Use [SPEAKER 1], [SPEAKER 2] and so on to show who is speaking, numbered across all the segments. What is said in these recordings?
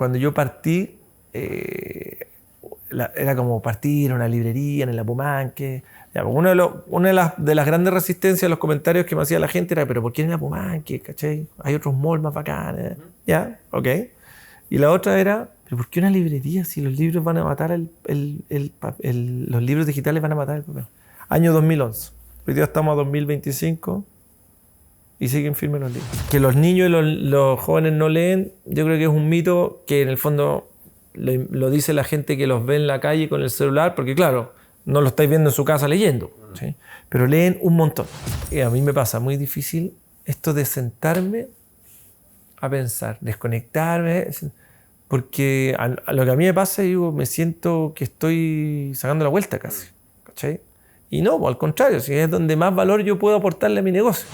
[SPEAKER 1] cuando yo partí, era como partir a una librería en el Apumanque. Ya, pues una de las grandes resistencias a los comentarios que me hacía la gente era, pero ¿por qué en el Apumanque? ¿Cachai? Hay otros malls más bacanes. Ya, ok. Y la otra era, ¿pero por qué una librería si los libros van a matar los libros digitales van a matar el papel? Año 2011. Hoy día estamos a 2025 y siguen firmes los libros. Que los niños y los jóvenes no leen, yo creo que es un mito que en el fondo lo dice la gente que los ve en la calle con el celular, porque claro, no lo estáis viendo en su casa leyendo, ¿sí? Pero leen un montón. Y a mí me pasa muy difícil esto de sentarme a pensar, desconectarme, porque a lo que a mí me pasa, digo, me siento que estoy sacando la vuelta casi, ¿cachai? Y no, al contrario, si es donde más valor yo puedo aportarle a mi negocio.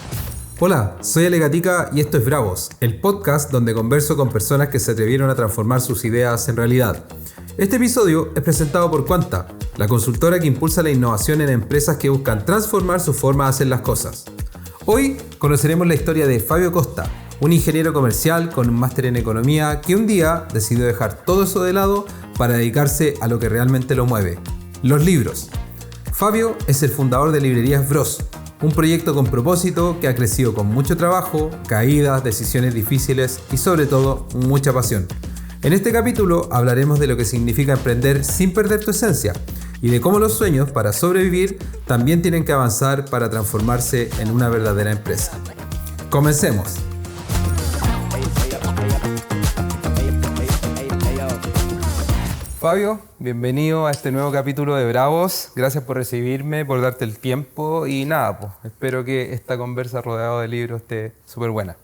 [SPEAKER 2] Hola, soy Ale Gatica y esto es Bravos, el podcast donde converso con personas que se atrevieron a transformar sus ideas en realidad. Este episodio es presentado por Quanta, la consultora que impulsa la innovación en empresas que buscan transformar su forma de hacer las cosas. Hoy conoceremos la historia de Fabio Costa, un ingeniero comercial con un máster en economía que un día decidió dejar todo eso de lado para dedicarse a lo que realmente lo mueve, los libros. Fabio es el fundador de Librerías Bros, un proyecto con propósito que ha crecido con mucho trabajo, caídas, decisiones difíciles y sobre todo mucha pasión. En este capítulo hablaremos de lo que significa emprender sin perder tu esencia y de cómo los sueños para sobrevivir también tienen que avanzar para transformarse en una verdadera empresa. ¡Comencemos! Fabio, bienvenido a este nuevo capítulo de Bravos. Gracias por recibirme, por darte el tiempo y nada, pues espero que esta conversa rodeada de libros esté súper buena.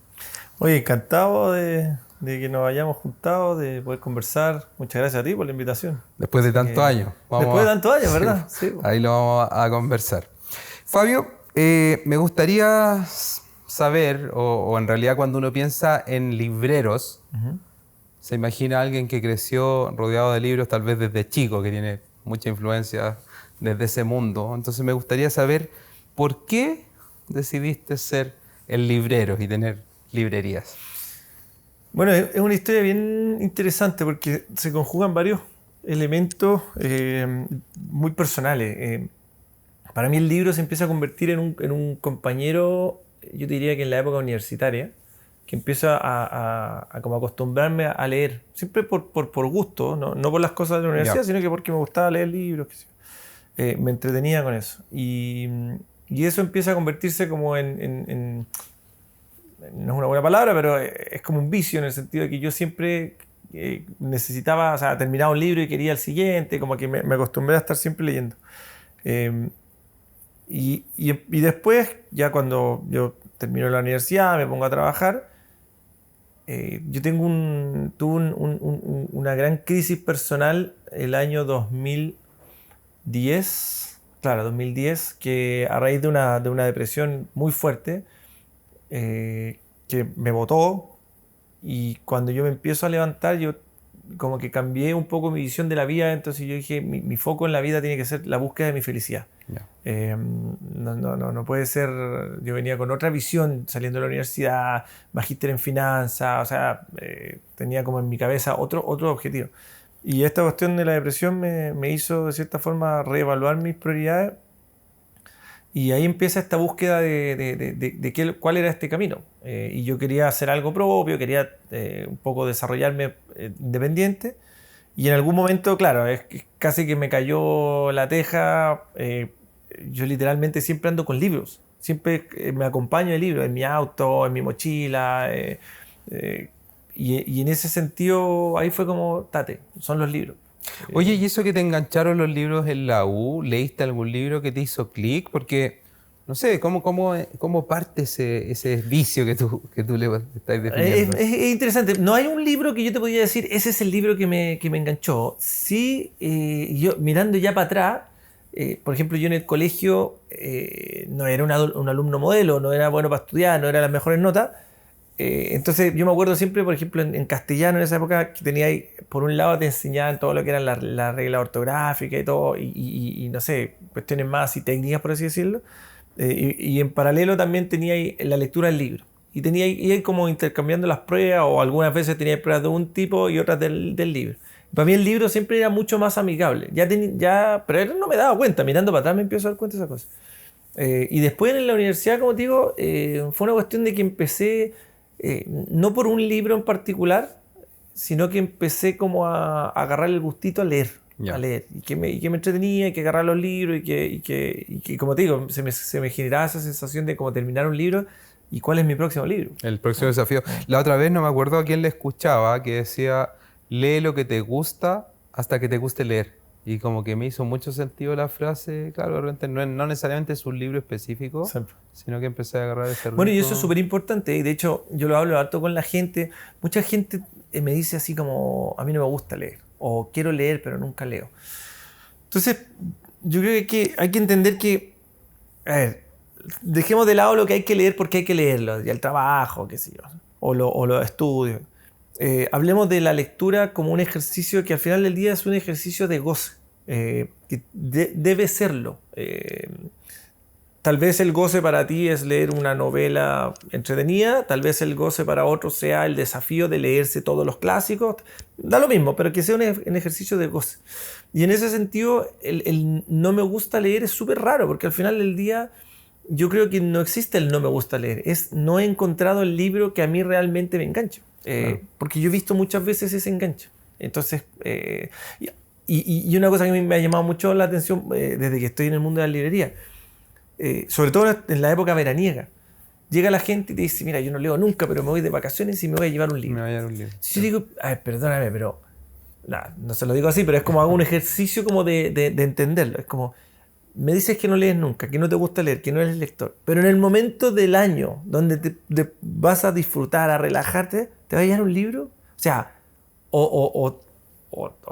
[SPEAKER 1] Oye, encantado de que nos hayamos juntado, de poder conversar. Muchas gracias a ti por la invitación.
[SPEAKER 2] Después de tantos años.
[SPEAKER 1] Después de tantos años, ¿verdad? Sí.
[SPEAKER 2] Ahí lo vamos a conversar. Fabio, me gustaría saber, o en realidad cuando uno piensa en libreros, se imagina a alguien que creció rodeado de libros tal vez desde chico, que tiene mucha influencia desde ese mundo. Entonces me gustaría saber por qué decidiste ser el librero y tener librerías.
[SPEAKER 1] Bueno, es una historia bien interesante porque se conjugan varios elementos muy personales. Para mí el libro se empieza a convertir en un compañero, yo te diría que en la época universitaria, que empiezo a como acostumbrarme a leer, siempre por gusto, no por las cosas de la universidad, sino que porque me gustaba leer libros, me entretenía con eso. Y eso empieza a convertirse como en no es una buena palabra, pero es como un vicio en el sentido de que yo siempre necesitaba, o sea, terminaba un libro y quería el siguiente, como que me acostumbré a estar siempre leyendo. Y después, ya cuando yo termino la universidad, me pongo a trabajar, yo tuve una gran crisis personal el año 2010, claro, 2010, que a raíz de una depresión muy fuerte, que me botó, y cuando yo me empiezo a levantar, yo como que cambié un poco mi visión de la vida, entonces yo dije, mi foco en la vida tiene que ser la búsqueda de mi felicidad. No puede ser, yo venía con otra visión saliendo de la universidad, magíster en finanzas, o sea, tenía como en mi cabeza otro objetivo. Y esta cuestión de la depresión me hizo de cierta forma reevaluar mis prioridades, y ahí empieza esta búsqueda de cuál era este camino. Y yo quería hacer algo propio, quería un poco desarrollarme independiente. Y en algún momento, claro, es casi que me cayó la teja. Yo literalmente siempre ando con libros. Siempre me acompaño de libros, en mi auto, en mi mochila. Y en ese sentido, ahí fue como, tate, son los libros.
[SPEAKER 2] Oye, ¿y eso que te engancharon los libros en la U? ¿Leíste algún libro que te hizo clic? Porque, no sé, ¿cómo parte ese vicio que tú le estás definiendo?
[SPEAKER 1] Es interesante. No hay un libro que yo te podría decir, ese es el libro que me enganchó. Sí, yo mirando ya para atrás, por ejemplo, yo en el colegio no era un alumno modelo, no era bueno para estudiar, no era las mejores notas. Entonces yo me acuerdo siempre, por ejemplo, en castellano en esa época, que tenía ahí, por un lado te enseñaban todo lo que eran la regla ortográfica y todo, y no sé, cuestiones más y técnicas, por así decirlo. Y en paralelo también tenía ahí la lectura del libro. y como intercambiando las pruebas, o algunas veces tenía pruebas de un tipo y otras del libro. Para mí el libro siempre era mucho más amigable. Pero no me daba cuenta, mirando para atrás me empiezo a dar cuenta de esas cosas. Y después en la universidad, como te digo, fue una cuestión de que empecé, no por un libro en particular, sino que empecé como a agarrar el gustito a leer.
[SPEAKER 2] Ya.
[SPEAKER 1] A leer. Y que me entretenía, y que agarrar los libros, y que como te digo, se me generaba esa sensación de como terminar un libro y cuál es mi próximo libro.
[SPEAKER 2] El próximo desafío. La otra vez no me acuerdo a quién le escuchaba que decía, lee lo que te gusta hasta que te guste leer. Y como que me hizo mucho sentido la frase. Claro, de repente no necesariamente es un libro específico,
[SPEAKER 1] Siempre.
[SPEAKER 2] sino que empecé a agarrar ese ritmo.
[SPEAKER 1] Bueno, y eso es súper importante. Y de hecho, yo lo hablo harto con la gente. Mucha gente me dice así como, a mí no me gusta leer. O quiero leer, pero nunca leo. Entonces, yo creo que hay que entender que, a ver, dejemos de lado lo que hay que leer porque hay que leerlo. Y el trabajo, qué sé yo. O los estudios. Hablemos de la lectura como un ejercicio que al final del día es un ejercicio de goce. Que debe serlo. Tal vez el goce para ti es leer una novela entretenida, tal vez el goce para otros sea el desafío de leerse todos los clásicos. Da lo mismo, pero que sea un ejercicio de goce. Y en ese sentido, el no me gusta leer es súper raro, porque al final del día yo creo que no existe el no me gusta leer. No he encontrado el libro que a mí realmente me enganche. Porque yo he visto muchas veces ese enganche. Entonces, y una cosa que a mí me ha llamado mucho la atención desde que estoy en el mundo de la librería, sobre todo en la época veraniega, llega la gente y te dice, mira, yo no leo nunca, pero me voy de vacaciones y me voy a llevar un libro.
[SPEAKER 2] Me voy a llevar un libro.
[SPEAKER 1] Si yo digo, a ver, perdóname, pero no se lo digo así, pero es como hago un ejercicio como de entenderlo. Es como, me dices que no lees nunca, que no te gusta leer, que no eres lector, pero en el momento del año donde te vas a disfrutar, a relajarte, ¿te va a llevar un libro? O sea, o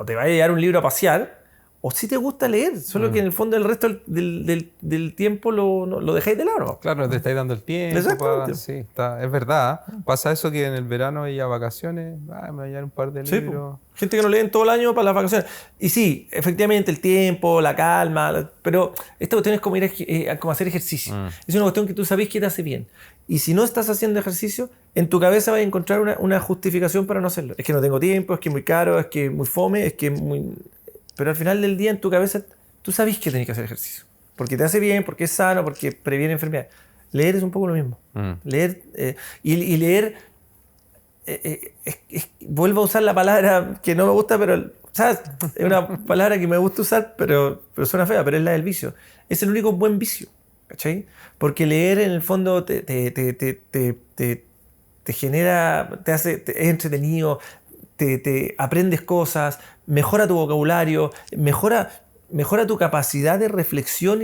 [SPEAKER 1] te va a llevar un libro a pasear, o si te gusta leer, solo que en el fondo el resto del tiempo lo dejáis de lado, ¿no?
[SPEAKER 2] Claro, te estáis dando el tiempo.
[SPEAKER 1] Exactamente.
[SPEAKER 2] Sí, es verdad. Pasa eso que en el verano y a vacaciones, me voy a llevar un par de
[SPEAKER 1] Sí,
[SPEAKER 2] libros.
[SPEAKER 1] gente que no leen todo el año para las vacaciones. Y sí, efectivamente el tiempo, la calma, pero esta cuestión es como como hacer ejercicio. Es una cuestión que tú sabes que te hace bien. Y si no estás haciendo ejercicio, en tu cabeza vas a encontrar una justificación para no hacerlo. Es que no tengo tiempo, es que es muy caro, es que es muy fome, es que es muy... Pero al final del día en tu cabeza tú sabes que tenés que hacer ejercicio. Porque te hace bien, porque es sano, porque previene enfermedades. Leer es un poco lo mismo. Leer, y leer... vuelvo a usar la palabra que no me gusta, pero ¿sabes? Es una palabra que me gusta usar, pero suena fea, pero es la del vicio. Es el único buen vicio, ¿cachai? Porque leer en el fondo te genera, es entretenido, te aprendes cosas, mejora tu vocabulario, mejora tu capacidad de reflexión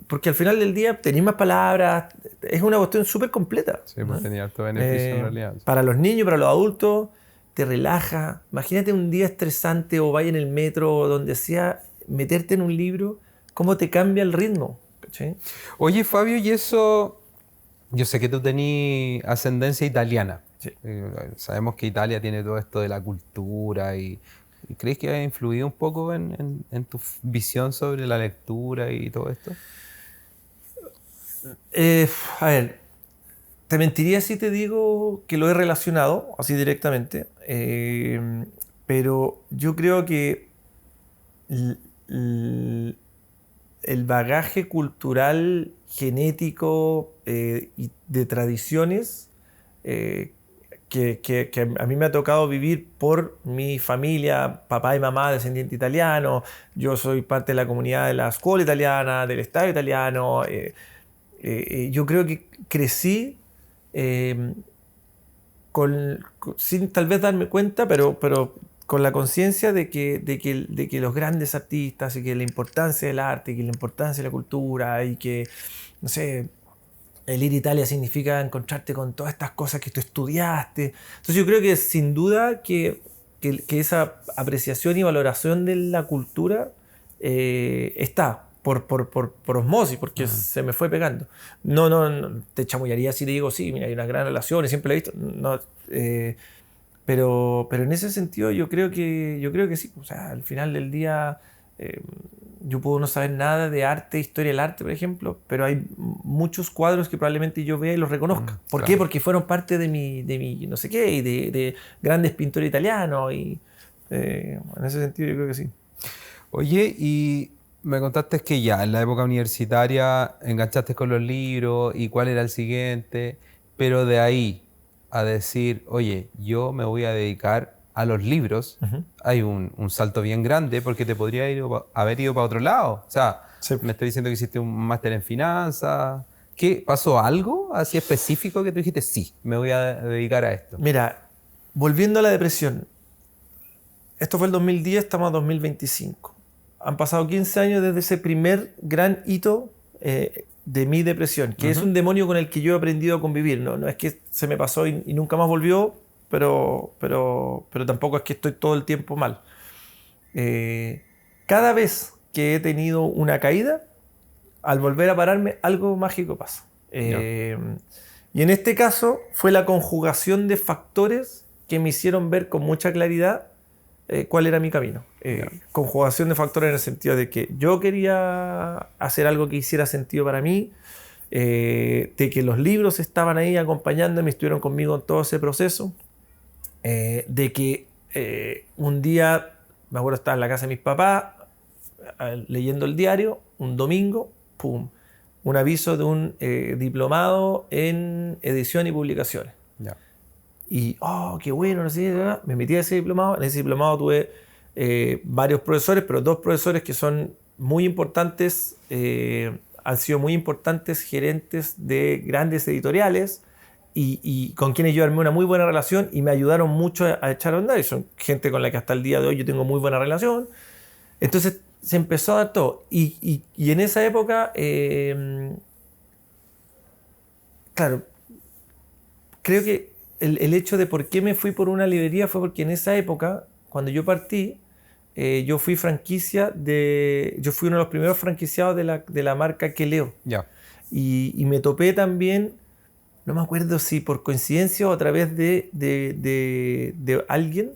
[SPEAKER 1] porque al final del día tenés más palabras, es una cuestión súper completa.
[SPEAKER 2] Sí, pues tenía harto beneficio en realidad.
[SPEAKER 1] Para los niños, para los adultos, te relaja. Imagínate un día estresante o vaya en el metro o donde sea, meterte en un libro, cómo te cambia el ritmo. ¿Cachai?
[SPEAKER 2] Oye, Fabio, y eso, yo sé que tú tenés ascendencia italiana.
[SPEAKER 1] Sí.
[SPEAKER 2] Sabemos que Italia tiene todo esto de la cultura y ¿crees que ha influido un poco en tu visión sobre la lectura y todo esto?
[SPEAKER 1] A ver, te mentiría si te digo que lo he relacionado así directamente, pero yo creo que el bagaje cultural, genético y de tradiciones que a mí me ha tocado vivir por mi familia, papá y mamá descendiente italiano, yo soy parte de la comunidad de la escuela italiana, del Estado italiano, yo creo que crecí sin tal vez darme cuenta, pero con la conciencia de que los grandes artistas y que la importancia del arte, y que la importancia de la cultura y que, no sé, el ir a Italia significa encontrarte con todas estas cosas que tú estudiaste. Entonces yo creo que sin duda que esa apreciación y valoración de la cultura está por osmosis, porque se me fue pegando. No te chamullaría si te digo, sí, mira, hay una gran relación y siempre la he visto. No, pero en ese sentido yo creo que sí. O sea, al final del día yo puedo no saber nada de arte, historia del arte, por ejemplo, pero hay muchos cuadros que probablemente yo vea y los reconozca. ¿Por qué? Porque fueron parte de mi no sé qué, y de grandes pintores italianos, y en ese sentido yo creo que sí.
[SPEAKER 2] Oye, y me contaste que ya en la época universitaria enganchaste con los libros y cuál era el siguiente, pero de ahí a decir, oye, yo me voy a dedicar a los libros, hay un salto bien grande porque te podría haber ido para otro lado. O sea,
[SPEAKER 1] Sí.
[SPEAKER 2] me estoy diciendo que hiciste un máster en finanzas. ¿Qué pasó? ¿Algo así específico que tú dijiste, sí, me voy a dedicar a esto?
[SPEAKER 1] Mira, volviendo a la depresión, esto fue el 2010, estamos en 2025. Han pasado 15 años desde ese primer gran hito de mi depresión, que es un demonio con el que yo he aprendido a convivir. No es que se me pasó y nunca más volvió, pero tampoco es que estoy todo el tiempo mal. Cada vez que he tenido una caída, al volver a pararme, algo mágico pasa. Y en este caso fue la conjugación de factores que me hicieron ver con mucha claridad cuál era mi camino. Conjugación de factores en el sentido de que yo quería hacer algo que hiciera sentido para mí, de que los libros estaban ahí acompañándome, estuvieron conmigo en todo ese proceso, de que un día, me acuerdo, estaba en la casa de mis papás leyendo el diario, un domingo, ¡pum!, un aviso de un diplomado en edición y publicaciones.
[SPEAKER 2] Ya.
[SPEAKER 1] Y, oh, qué bueno, no sé, me metí a ese diplomado. En ese diplomado tuve varios profesores, pero dos profesores que son muy importantes, han sido muy importantes gerentes de grandes editoriales y con quienes yo armé una muy buena relación y me ayudaron mucho a echar a andar. Y son gente con la que hasta el día de hoy yo tengo muy buena relación. Entonces se empezó a dar todo. Y en esa época, claro, creo que el hecho de por qué me fui por una librería fue porque en esa época, cuando yo partí, yo fui yo fui uno de los primeros franquiciados de la marca que leo.
[SPEAKER 2] Ya.
[SPEAKER 1] Y me topé también, no me acuerdo si por coincidencia o a través de alguien,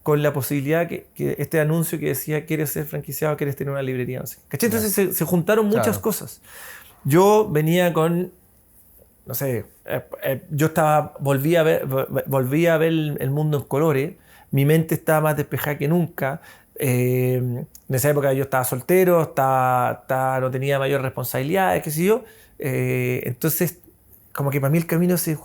[SPEAKER 1] con la posibilidad que este anuncio que decía, ¿quieres ser franquiciado? ¿Quieres tener una librería? No sé. ¿Cachai? Entonces se juntaron muchas cosas. Yo venía con, no sé, yo volví a ver el mundo en colores, mi mente estaba más despejada que nunca. En esa época yo estaba soltero, no tenía mayor responsabilidades, qué sé yo. Entonces, como que para mí el camino se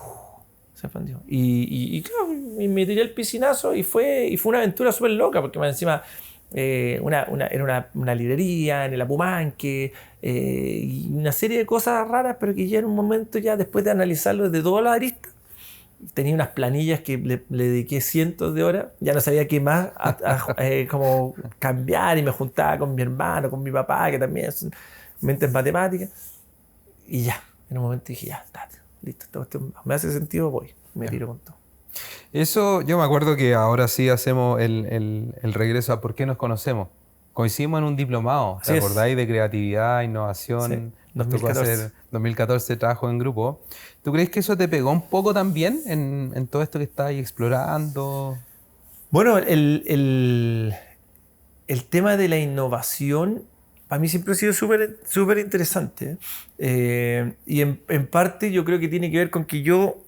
[SPEAKER 1] expandió. Y claro, me tiré el piscinazo y fue una aventura súper loca, porque más encima era una librería en el Apumanque, y una serie de cosas raras, pero que ya en un momento, ya después de analizarlo desde todas las aristas, tenía unas planillas que le dediqué cientos de horas, ya no sabía qué más como cambiar, y me juntaba con mi hermano, con mi papá, que también son mentes matemáticas, y ya, en un momento dije, ya, date, listo, esto me hace sentido, voy, me tiro con todo.
[SPEAKER 2] Eso, yo me acuerdo que ahora sí hacemos el regreso a por qué nos conocemos. Coincidimos en un diplomado, ¿te acordáis? De creatividad, innovación.
[SPEAKER 1] Sí,
[SPEAKER 2] Nos tocó
[SPEAKER 1] 2014.
[SPEAKER 2] hacer 2014 trabajo en grupo. ¿Tú crees que eso te pegó un poco también en todo esto que estás explorando?
[SPEAKER 1] Bueno, el tema de la innovación para mí siempre ha sido súper interesante. Y en parte yo creo que tiene que ver con que yo,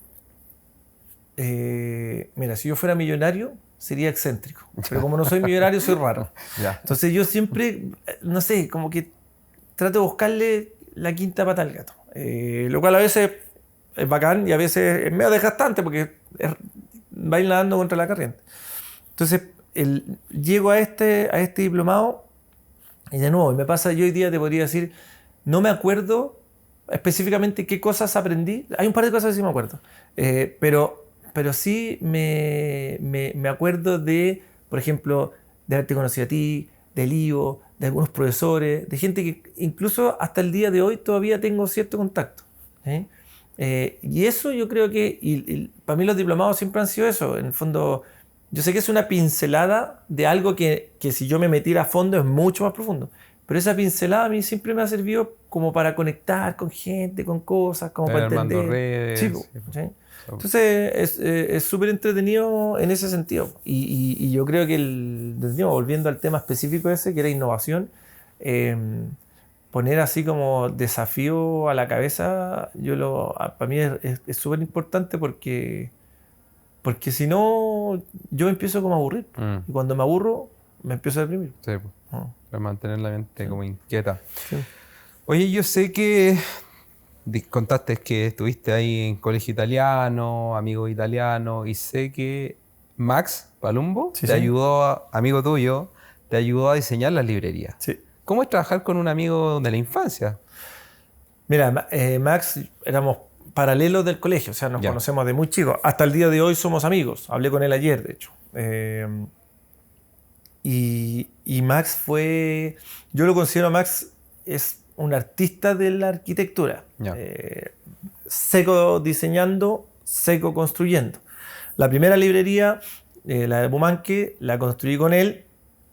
[SPEAKER 1] mira, si yo fuera millonario, sería excéntrico. Pero como no soy millonario, soy raro.
[SPEAKER 2] Ya.
[SPEAKER 1] Entonces yo siempre, no sé, como que trato de buscarle la quinta pata al gato. Lo cual a veces es bacán y a veces es medio desgastante porque va nadando contra la corriente. Entonces llego a este diplomado y de nuevo, me pasa, yo hoy día te podría decir, no me acuerdo específicamente qué cosas aprendí. Hay un par de cosas que sí me acuerdo. Pero sí me acuerdo de, por ejemplo, de haberte conocido a ti, del Ivo, de algunos profesores, de gente que incluso hasta el día de hoy todavía tengo cierto contacto. Y eso yo creo que, para mí los diplomados siempre han sido eso. En el fondo, yo sé que es una pincelada de algo que si yo me metiera a fondo es mucho más profundo. Pero esa pincelada a mí siempre me ha servido como para conectar con gente, con cosas, como para entender.
[SPEAKER 2] Redes,
[SPEAKER 1] sí, ¿sí? Entonces es súper entretenido en ese sentido. Y yo creo que volviendo al tema específico ese, que era innovación, poner así como desafío a la cabeza, para mí es súper importante porque si no, yo me empiezo como a aburrir. Y cuando me aburro, me empiezo a deprimir.
[SPEAKER 2] Sí, pues, para mantener la mente como inquieta.
[SPEAKER 1] Sí.
[SPEAKER 2] Oye, yo sé que contaste que estuviste ahí en colegio italiano, amigo italiano, y sé que Max Palumbo
[SPEAKER 1] Sí,
[SPEAKER 2] te
[SPEAKER 1] sí.
[SPEAKER 2] ayudó, amigo tuyo, te ayudó a diseñar las librerías.
[SPEAKER 1] Sí.
[SPEAKER 2] ¿Cómo es trabajar con un amigo de la infancia?
[SPEAKER 1] Mira, Max, éramos paralelos del colegio, o sea, nos conocemos de muy chicos. Hasta el día de hoy somos amigos. Hablé con él ayer, de hecho. Y Max fue... Yo lo considero a Max, es un artista de la arquitectura. Seco diseñando, seco construyendo. La primera librería, la de Bumanque, la construí con él,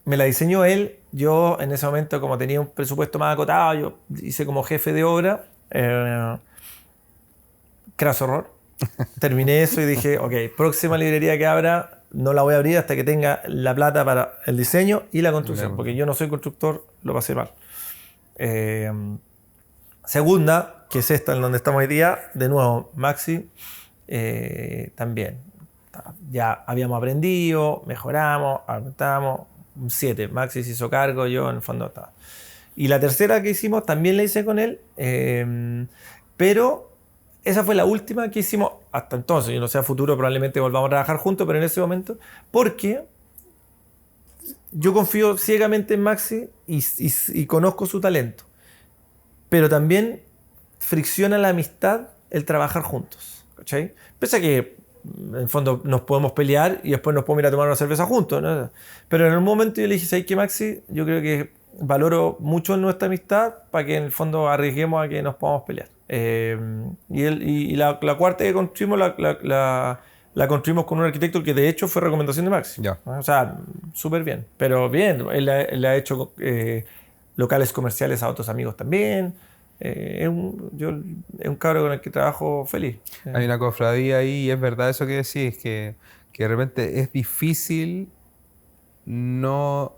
[SPEAKER 1] me la diseñó él. Yo en ese momento, como tenía un presupuesto más acotado, yo hice como jefe de obra. Craso horror. Terminé eso y dije, ok, próxima librería que abra, no la voy a abrir hasta que tenga la plata para el diseño y la construcción, porque yo no soy constructor, lo pasé mal. Segunda, que es esta en donde estamos hoy día, de nuevo, Maxi, también. Ya habíamos aprendido, mejoramos, aumentamos, un 7. Maxi se hizo cargo, yo en el fondo estaba. Y la tercera que hicimos también la hice con él, pero esa fue la última que hicimos hasta entonces. Yo no sé, a futuro probablemente volvamos a trabajar juntos, pero en ese momento, porque yo confío ciegamente en Maxi y conozco su talento, pero también fricciona la amistad el trabajar juntos, ¿cachai? Pese a que en el fondo nos podemos pelear y después nos podemos ir a tomar una cerveza juntos, ¿no? Pero en un momento yo le dije, ¿sabes qué, Maxi? Yo creo que valoro mucho nuestra amistad para que en el fondo arriesguemos a que nos podamos pelear. Y la cuarta que construimos la construimos con un arquitecto que de hecho fue recomendación de Maxi. O sea, súper bien. Pero bien, él ha hecho locales comerciales a otros amigos también. Es un cabro con el que trabajo feliz.
[SPEAKER 2] Hay una cofradía ahí y es verdad eso que decís, que de repente es difícil no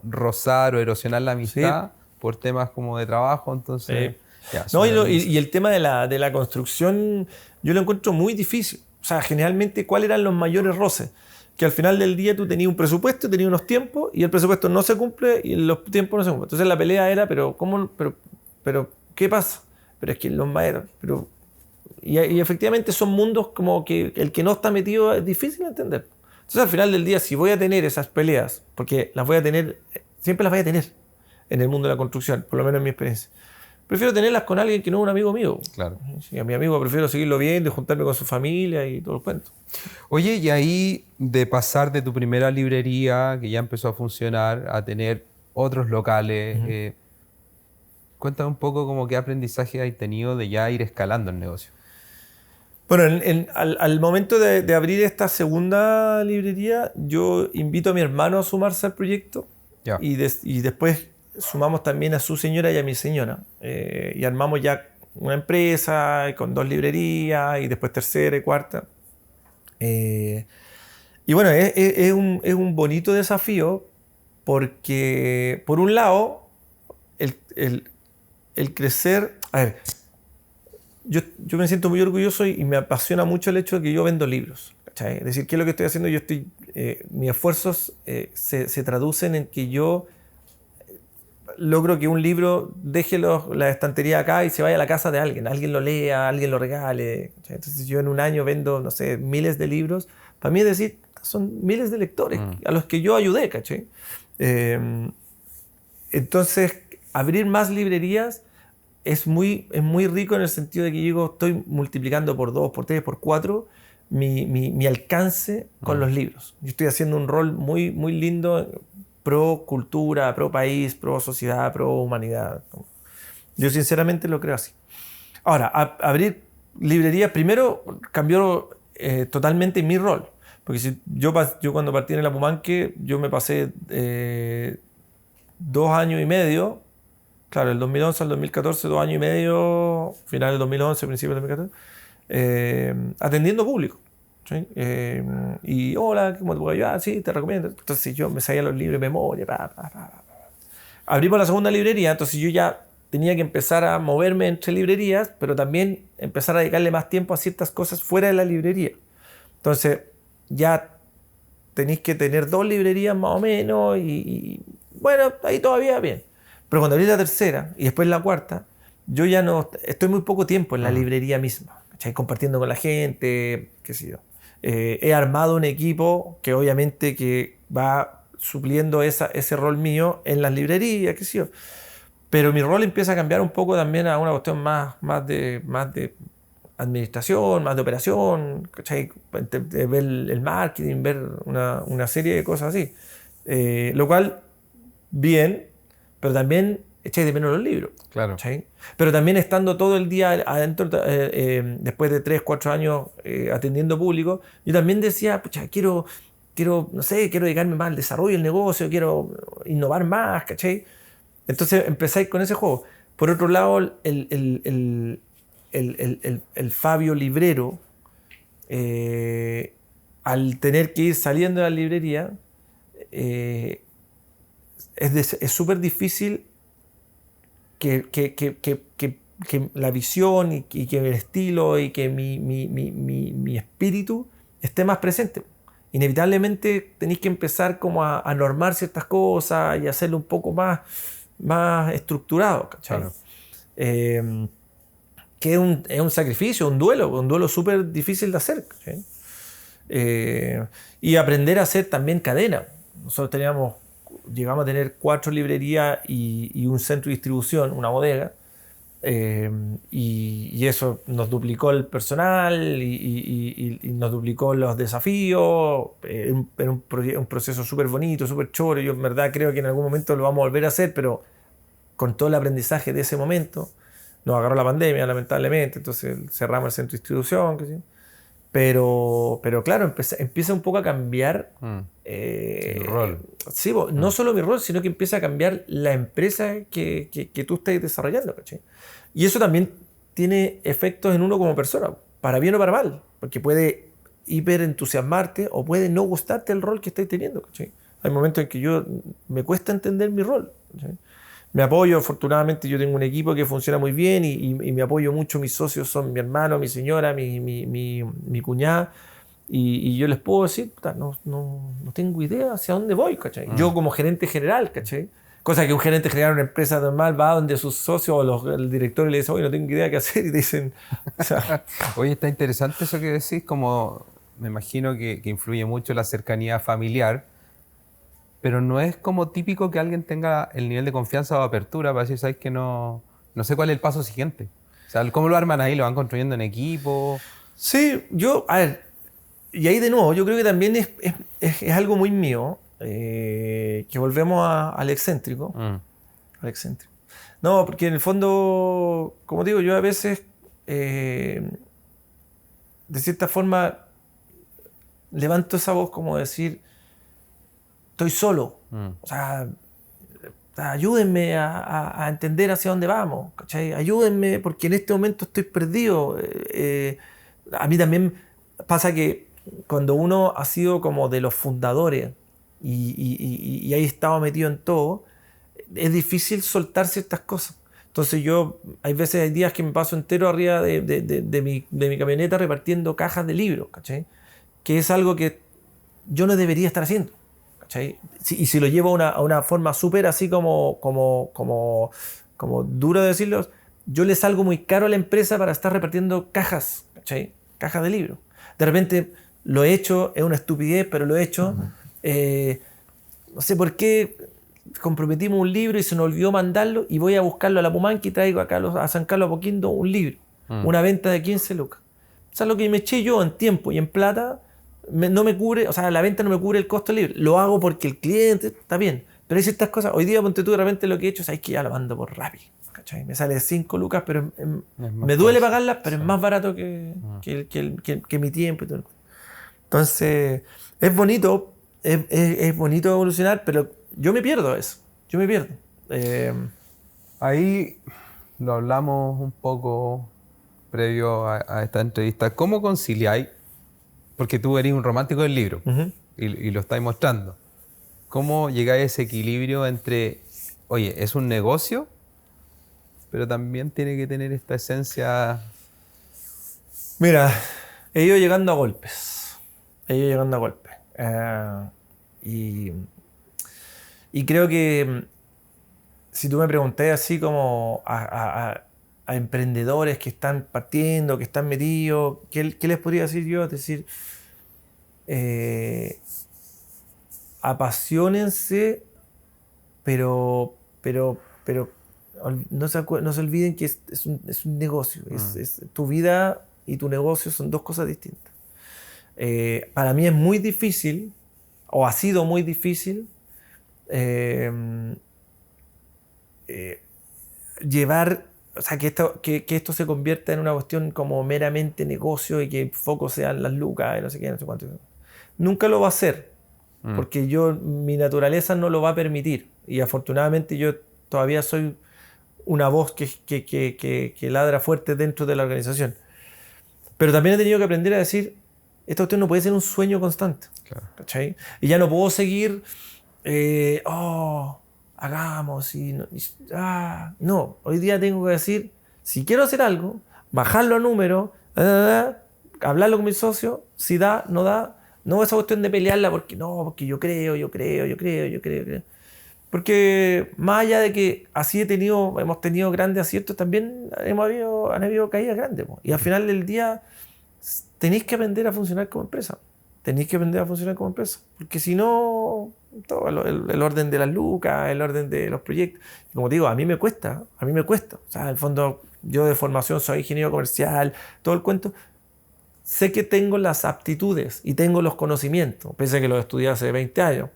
[SPEAKER 2] rozar o erosionar la amistad por temas como de trabajo, entonces...
[SPEAKER 1] No, y el tema de la construcción yo lo encuentro muy difícil. O sea, generalmente, ¿cuáles eran los mayores roces? Que al final del día tú tenías un presupuesto, tenías unos tiempos y el presupuesto no se cumple y los tiempos no se cumplen. Entonces la pelea era, pero ¿qué pasa? Pero es que los maestros... Y efectivamente son mundos como que el que no está metido es difícil de entender. Entonces al final del día, si voy a tener esas peleas, porque las voy a tener, siempre las voy a tener en el mundo de la construcción, por lo menos en mi experiencia, prefiero tenerlas con alguien que no es un amigo mío.
[SPEAKER 2] Claro.
[SPEAKER 1] Sí, a mi amigo prefiero seguirlo viendo y juntarme con su familia y todo el cuento.
[SPEAKER 2] Oye, y ahí de pasar de tu primera librería, que ya empezó a funcionar, a tener otros locales, cuéntame un poco como qué aprendizaje has tenido de ya ir escalando el negocio.
[SPEAKER 1] Bueno, al momento de abrir esta segunda librería, yo invito a mi hermano a sumarse al proyecto y después sumamos también a su señora y a mi señora. Y armamos ya una empresa con 2 librerías y después tercera y cuarta. Y bueno, es un bonito desafío porque, por un lado, el crecer... A ver, yo me siento muy orgulloso y me apasiona mucho el hecho de que yo vendo libros. ¿Cachai? Es decir, ¿qué es lo que estoy haciendo? Mis esfuerzos se traducen en que yo logro que un libro deje la estantería acá y se vaya a la casa de alguien. Alguien lo lea, alguien lo regale. ¿Cachai? Entonces yo en un año vendo, no sé, miles de libros. Para mí es decir, son miles de lectores a los que yo ayudé. ¿Cachai? Entonces, abrir más librerías es muy rico en el sentido de que yo estoy multiplicando por 2, por 3, por 4 mi alcance con los libros. Yo estoy haciendo un rol muy, muy lindo pro cultura, pro país, pro sociedad, pro humanidad. Yo sinceramente lo creo así. Ahora, abrir librerías primero cambió totalmente mi rol. Porque si yo cuando partí en el Apumanque, yo me pasé 2 años y medio. Claro, del 2011 al 2014, 2 años y medio, final del 2011, principio del 2014, atendiendo público. ¿Sí? Y hola, ¿cómo te puedo ayudar? Sí, te recomiendo. Entonces yo me sabía los libros de memoria. abrimos la segunda librería, entonces yo ya tenía que empezar a moverme entre librerías, pero también empezar a dedicarle más tiempo a ciertas cosas fuera de la librería. Entonces ya tenéis que tener 2 librerías más o menos y bueno, ahí todavía bien. Pero cuando abrí la tercera y después la cuarta, yo ya no estoy muy poco tiempo en la librería misma, ¿cachai? Compartiendo con la gente, qué sé yo. He armado un equipo que obviamente que va supliendo ese rol mío en las librerías, qué sé yo. Pero mi rol empieza a cambiar un poco también a una cuestión más de administración, más de operación, ¿cachai? De ver el marketing, ver una serie de cosas así. Lo cual, bien, pero también echáis de menos los libros.
[SPEAKER 2] Claro.
[SPEAKER 1] ¿Cachai? Pero también estando todo el día adentro, después de 3, 4 años atendiendo público, yo también decía, pucha, quiero, no sé, quiero dedicarme más al desarrollo del negocio, quiero innovar más, ¿cachai? Entonces empezáis con ese juego. Por otro lado, el Fabio librero, al tener que ir saliendo de la librería, es súper difícil que la visión y que el estilo y que mi espíritu esté más presente. Inevitablemente tenéis que empezar como a normar ciertas cosas y hacerlo un poco más estructurado, ¿cachai?
[SPEAKER 2] Claro.
[SPEAKER 1] Que es un sacrificio, un duelo súper difícil de hacer, ¿cachai? Y aprender a hacer también cadena. Nosotros llegamos a tener 4 librerías y un centro de distribución, una bodega, y eso nos duplicó el personal y nos duplicó los desafíos. Era un proceso súper bonito, súper choro. Yo en verdad creo que en algún momento lo vamos a volver a hacer, pero con todo el aprendizaje de ese momento nos agarró la pandemia, lamentablemente, entonces cerramos el centro de distribución, qué sé yo. Pero claro, empieza un poco a cambiar
[SPEAKER 2] el rol.
[SPEAKER 1] Sí, no solo mi rol, sino que empieza a cambiar la empresa que tú estás desarrollando, ¿cachai? Y eso también tiene efectos en uno como persona, para bien o para mal, porque puede hiperentusiasmarte o puede no gustarte el rol que estás teniendo, ¿cachai? Hay momentos en que me cuesta entender mi rol, ¿cachai? Me apoyo, afortunadamente yo tengo un equipo que funciona muy bien y me apoyo mucho. Mis socios son mi hermano, mi señora, mi cuñada, y yo les puedo decir, puta, no tengo idea hacia dónde voy, ¿cachai? Yo como gerente general, ¿cachai? Cosa que un gerente general de una empresa normal va donde sus socios o el director le dice, oye, no tengo idea qué hacer, y te dicen... O sea,
[SPEAKER 2] Oye, está interesante eso que decís, como me imagino que influye mucho la cercanía familiar, pero no es como típico que alguien tenga el nivel de confianza o apertura para decir, ¿sabes que no sé cuál es el paso siguiente? O sea, ¿cómo lo arman ahí? ¿Lo van construyendo en equipo?
[SPEAKER 1] sí, a ver, y ahí de nuevo, yo creo que también es algo muy mío, que volvemos al excéntrico. Al excéntrico. No, porque en el fondo, como digo, yo a veces, de cierta forma, levanto esa voz como decir, estoy solo. O sea, ayúdenme a entender hacia dónde vamos, ¿cachai? Ayúdenme porque en este momento estoy perdido. A mí también pasa que cuando uno ha sido como de los fundadores y ha estado metido en todo, es difícil soltar ciertas cosas. Entonces hay días que me paso entero arriba de mi camioneta repartiendo cajas de libros, ¿cachai? Que es algo que yo no debería estar haciendo, ¿cachai? Y si lo llevo a una forma súper así como duro de decirlo, yo le salgo muy caro a la empresa para estar repartiendo cajas, ¿cachai? Cajas de libros. De repente lo he hecho, es una estupidez, pero lo he hecho. No sé por qué comprometimos un libro y se nos olvidó mandarlo y voy a buscarlo a la Pumanque y traigo acá a San Carlos Apoquindo un libro. Una venta de 15 lucas. O sea, lo que me eché yo en tiempo y en plata no me cubre, o sea, la venta no me cubre el costo del libro. Lo hago porque el cliente está bien. Pero hay ciertas cosas. Hoy día, ponte tú, de repente lo que he hecho, sabes que ya lo mando por Rappi, ¿cachai? Me sale 5 lucas, pero me duele pagarlas, pero sí, es más barato que mi tiempo y todo. Entonces, es bonito evolucionar, pero yo me pierdo eso. Yo me pierdo.
[SPEAKER 2] Ahí lo hablamos un poco previo a esta entrevista. ¿Cómo conciliáis? Porque tú eres un romántico del libro y lo estáis mostrando. ¿Cómo llegáis a ese equilibrio entre oye, es un negocio, pero también tiene que tener esta esencia.
[SPEAKER 1] Mira, he ido llegando a golpes. Y creo que si tú me preguntas así como a emprendedores que están partiendo, que están metidos, ¿qué les podría decir yo? Es decir, apasionense, pero no se olviden que es un negocio. Tu vida y tu negocio son dos cosas distintas. Para mí es muy difícil, o ha sido muy difícil, llevar, o sea, que esto se convierta en una cuestión como meramente negocio y que el foco sean las lucas y no sé qué, no sé cuánto. Nunca lo va a hacer, porque mi naturaleza no lo va a permitir. Y afortunadamente yo todavía soy una voz que ladra fuerte dentro de la organización. Pero también he tenido que aprender a decir, esta cuestión no puede ser un sueño constante.
[SPEAKER 2] Claro.
[SPEAKER 1] ¿Cachai? Y ya no puedo seguir, hagamos no, hoy día tengo que decir, si quiero hacer algo, bajarlo a número, hablarlo con mi socio, si da, no esa cuestión de pelearla porque yo creo. Porque más allá de que así hemos tenido grandes aciertos, también han habido caídas grandes. Y al final del día tenéis que aprender a funcionar como empresa. Porque si no, todo el orden de las lucas, el orden de los proyectos. Como te digo, a mí me cuesta. O sea, en el fondo, yo de formación soy ingeniero comercial, todo el cuento. Sé que tengo las aptitudes y tengo los conocimientos, pese a que los estudié hace 20 años.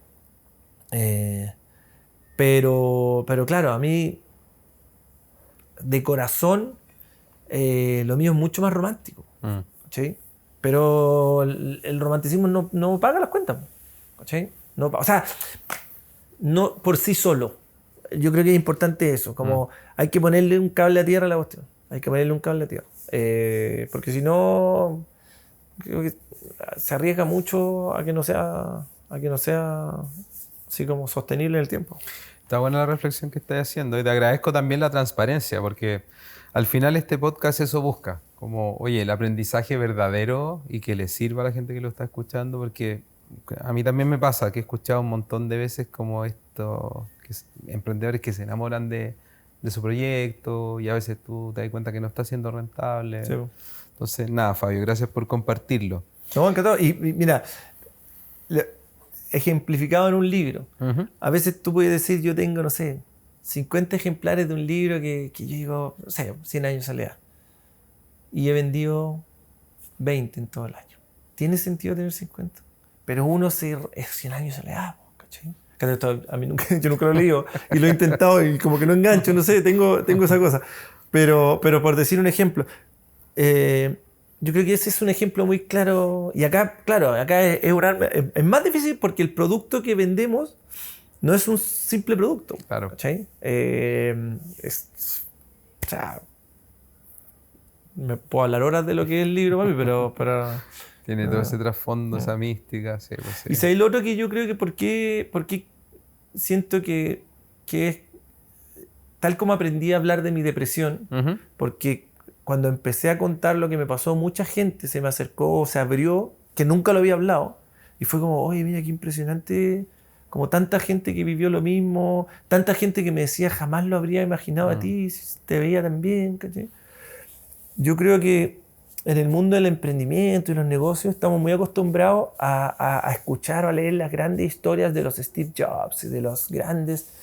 [SPEAKER 1] Pero claro, a mí, de corazón, lo mío es mucho más romántico. ¿Sí? Pero el romanticismo no paga las cuentas. ¿Sí? O sea, no por sí solo. Yo creo que es importante eso. Como hay que ponerle un cable a tierra a la cuestión. Porque si no, creo que se arriesga mucho a que no sea así como sostenible en el tiempo.
[SPEAKER 2] Está buena la reflexión que estás haciendo y te agradezco también la transparencia, porque al final este podcast eso busca, como, oye, el aprendizaje verdadero y que le sirva a la gente que lo está escuchando, porque a mí también me pasa que he escuchado un montón de veces como emprendedores que se enamoran de su proyecto y a veces tú te das cuenta que no está siendo rentable.
[SPEAKER 1] Sí.
[SPEAKER 2] Entonces, nada, Fabio, gracias por compartirlo.
[SPEAKER 1] No, encantado. Y mira, ejemplificado en un libro. A veces tú puedes decir, yo tengo, no sé, 50 ejemplares de un libro que yo digo, no sé, 100 años de soledad. Y he vendido 20 en todo el año. ¿Tiene sentido tener 50? Pero es 100 años de soledad, ¿cachai? A mí yo nunca lo he leído y lo he intentado y como que no engancho, no sé, tengo esa cosa. Pero por decir un ejemplo, yo creo que ese es un ejemplo muy claro. Y acá, claro, es más difícil porque el producto que vendemos no es un simple producto.
[SPEAKER 2] Claro.
[SPEAKER 1] ¿Cachai? O sea, me puedo hablar horas de lo que es el libro para mí, pero
[SPEAKER 2] tiene todo ese trasfondo, esa mística. Sí, pues sí.
[SPEAKER 1] Y si hay lo otro que yo creo que por qué siento que es tal como aprendí a hablar de mi depresión, porque cuando empecé a contar lo que me pasó, mucha gente se me acercó, se abrió, que nunca lo había hablado, y fue como, oye, mira qué impresionante, como tanta gente que vivió lo mismo, tanta gente que me decía, jamás lo habría imaginado a ti, si te veía tan bien, ¿cachai? Yo creo que en el mundo del emprendimiento y los negocios estamos muy acostumbrados a escuchar o a leer las grandes historias de los Steve Jobs y de los grandes,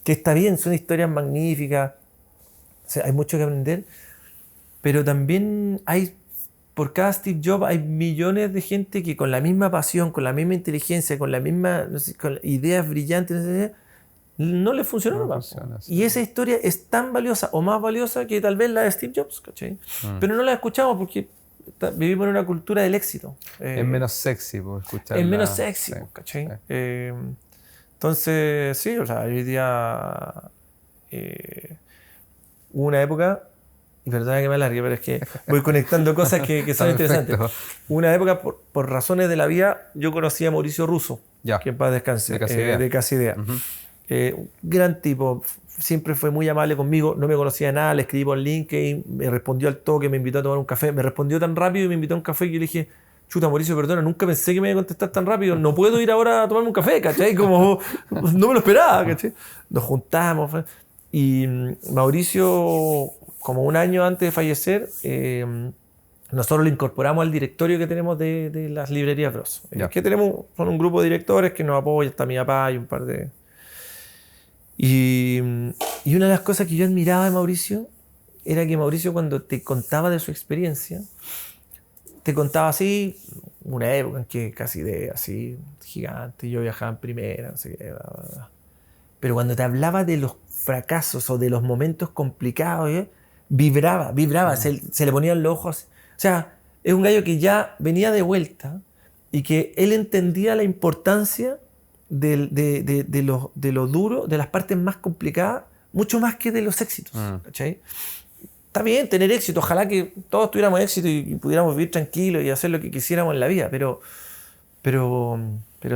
[SPEAKER 1] que está bien, son historias magníficas, o sea, hay mucho que aprender, pero también por cada Steve Jobs hay millones de gente que con la misma pasión, con la misma inteligencia, con la misma, no sé, con ideas brillantes, no le funcionó. Y esa historia es tan valiosa o más valiosa que tal vez la de Steve Jobs, ¿cachai? Pero no la escuchamos porque vivimos en una cultura del éxito.
[SPEAKER 2] Es menos sexy por escucharla.
[SPEAKER 1] Es menos sexy, ¿cachai? Sí. Entonces, sí, o sea, hoy día hubo una época, y perdona que me alargue, pero es que voy conectando cosas que son interesantes. Una época, por razones de la vida, yo conocí a Mauricio Russo, que en paz descanse, de Casidea. Gran tipo, siempre fue muy amable conmigo, no me conocía de nada, le escribí por LinkedIn, me respondió al toque, me invitó a tomar un café, me respondió tan rápido y me invitó a un café que yo le dije, chuta, Mauricio, perdona, nunca pensé que me iba a contestar tan rápido, no puedo ir ahora a tomarme un café, ¿cachai? Como, no me lo esperaba, ¿cachai? Nos juntamos, y Mauricio, como un año antes de fallecer, nosotros lo incorporamos al directorio que tenemos de las librerías Bros. Que tenemos, son un grupo de directores que nos apoya, está mi papá y un par de... Y una de las cosas que yo admiraba de Mauricio era que Mauricio, cuando te contaba de su experiencia, te contaba así, una época en que casi de así, gigante, yo viajaba en primera, no sé qué, bla, bla, bla. Pero cuando te hablaba de los fracasos o de los momentos complicados, vibraba, se le ponían los ojos. O sea, es un gallo que ya venía de vuelta y que él entendía la importancia de lo duro, de las partes más complicadas, mucho más que de los éxitos. ¿Cachai? Está bien tener éxito, ojalá que todos tuviéramos éxito y pudiéramos vivir tranquilos y hacer lo que quisiéramos en la vida, pero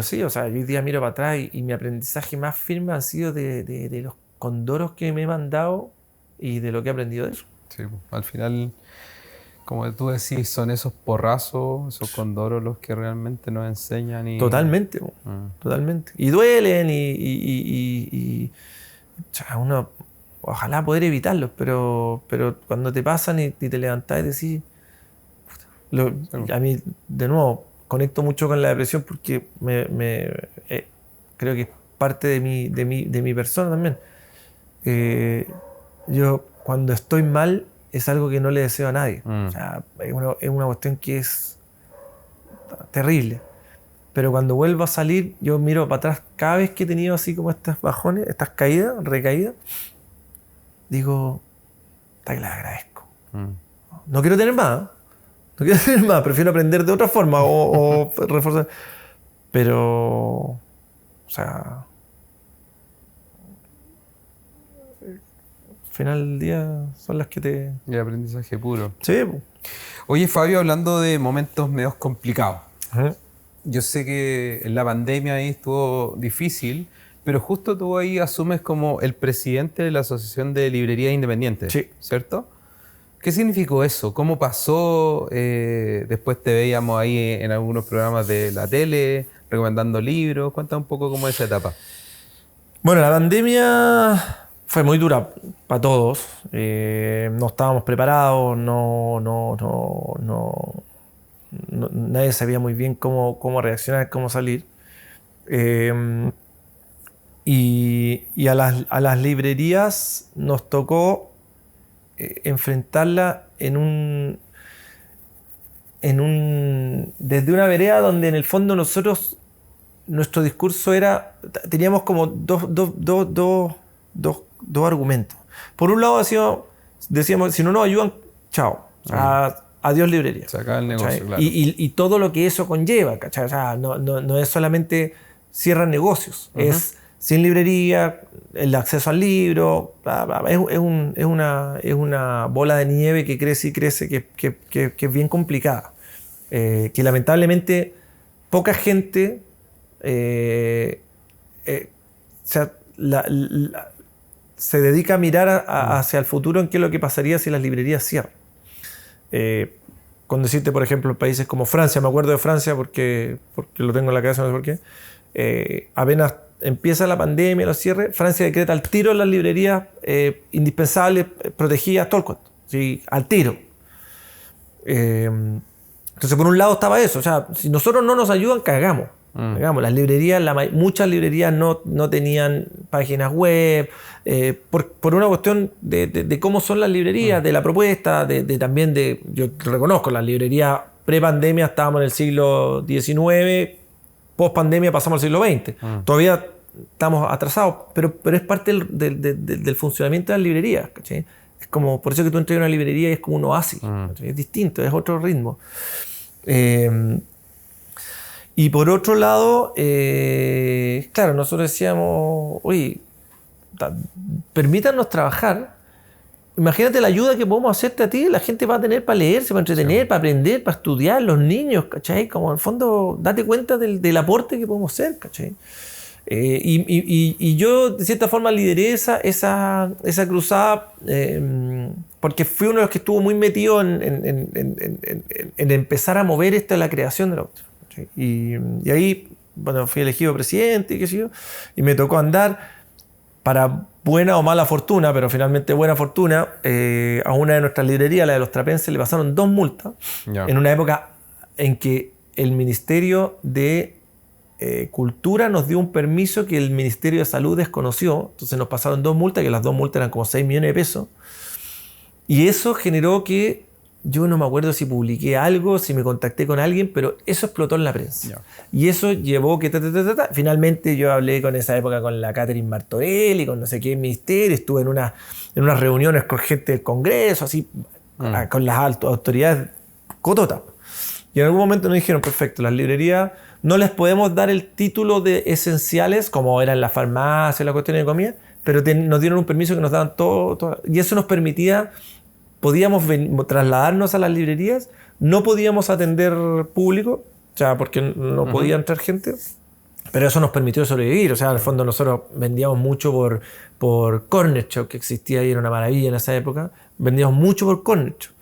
[SPEAKER 1] sí, o sea, yo hoy día miro para atrás y mi aprendizaje más firme ha sido de los condoros que me he mandado y de lo que he aprendido de eso.
[SPEAKER 2] Sí, al final, como tú decís, son esos porrazos, esos condoros los que realmente nos enseñan.
[SPEAKER 1] Totalmente, totalmente. Y duelen y o sea, uno, ojalá poder evitarlos, pero cuando te pasan y te levantás y decís... a mí, de nuevo, conecto mucho con la depresión porque creo que es parte de mi persona también. Yo, cuando estoy mal, es algo que no le deseo a nadie. O sea, es una cuestión que es terrible. Pero cuando vuelvo a salir, yo miro para atrás, cada vez que he tenido así como estas bajones, estas caídas, recaídas, digo, está que las agradezco. No quiero tener más, ¿eh? No quiero tener más, prefiero aprender de otra forma o reforzar. Pero, o sea, al final del día son las que te...
[SPEAKER 2] Y aprendizaje puro.
[SPEAKER 1] Sí.
[SPEAKER 2] Oye, Fabio, hablando de momentos medios complicados.
[SPEAKER 1] Ajá.
[SPEAKER 2] Yo sé que en la pandemia ahí estuvo difícil, pero justo tú ahí asumes como el presidente de la Asociación de Librerías Independientes,
[SPEAKER 1] sí.
[SPEAKER 2] ¿Cierto? ¿Qué significó eso? ¿Cómo pasó? Después te veíamos ahí en algunos programas de la tele, recomendando libros. Cuéntame un poco cómo es esa etapa. Bueno,
[SPEAKER 1] la pandemia fue muy dura para todos. No estábamos preparados, nadie sabía muy bien cómo reaccionar, cómo salir. Y a las librerías nos tocó enfrentarla desde una vereda donde en el fondo nuestro discurso era, teníamos como dos argumentos. Por un lado decíamos, si no nos ayudan, chao, adiós librería.
[SPEAKER 2] Se acaba el negocio, claro.
[SPEAKER 1] Y todo lo que eso conlleva, ¿cachai? O sea, no es solamente cierran negocios, es sin librería, el acceso al libro, bla, bla, bla. Es una bola de nieve que crece y crece, que es bien complicada. Que lamentablemente poca gente se dedica a mirar hacia el futuro en qué es lo que pasaría si las librerías cierran. Con decirte, por ejemplo, países como Francia, me acuerdo de Francia porque lo tengo en la cabeza, no sé por qué, apenas empieza la pandemia, los cierres, Francia decreta al tiro las librerías indispensables, protegidas, todo el cuento, ¿sí? Al tiro. Entonces, por un lado estaba eso, o sea, si nosotros no nos ayudan, cagamos. Las librerías, muchas librerías no tenían páginas web, por una cuestión de cómo son las librerías, de la propuesta, también yo reconozco, las librerías pre-pandemia estábamos en el siglo XIX, post-pandemia pasamos al siglo XX. Todavía estamos atrasados, pero es parte del funcionamiento de las librerías, ¿cachai? Es como, por eso que tú entras a una librería y es como un oasis, es distinto, es otro ritmo. Y por otro lado, claro, nosotros decíamos, oye, permítanos trabajar. Imagínate la ayuda que podemos hacerte a ti, la gente va a tener para leerse, para entretener, para aprender, para estudiar, los niños, ¿cachai? Como en el fondo, date cuenta del aporte que podemos hacer, ¿cachai? Y yo, de cierta forma, lideré esa cruzada porque fui uno de los que estuvo muy metido en empezar a mover esto de la creación de la cuestión. ¿Sí? Y ahí, bueno, fui elegido presidente y qué sé yo, y me tocó andar para buena o mala fortuna, pero finalmente buena fortuna, a una de nuestras librerías, la de los trapenses, le pasaron 2 multas en una época en que el Ministerio de Cultura nos dio un permiso que el Ministerio de Salud desconoció. Entonces nos pasaron 2 multas, que las 2 multas eran como 6 millones de pesos. Y eso generó que yo no me acuerdo si publiqué algo, si me contacté con alguien, pero eso explotó en la prensa. Y eso llevó que finalmente yo hablé con esa época con la Catherine Martorell, con no sé qué ministerio, estuve en unas reuniones con gente del Congreso, así, con las autoridades cototas. Y en algún momento nos dijeron, perfecto, las librerías no les podemos dar el título de esenciales, como era en la farmacia, la cuestión de comida, pero nos dieron un permiso que nos daban todo. Y eso nos permitía, podíamos trasladarnos a las librerías, no podíamos atender público, o sea, porque no podía entrar gente, pero eso nos permitió sobrevivir. O sea, en el fondo nosotros vendíamos mucho por Corner Shop, que existía ahí, era una maravilla en esa época. Vendíamos mucho por Corner Shop.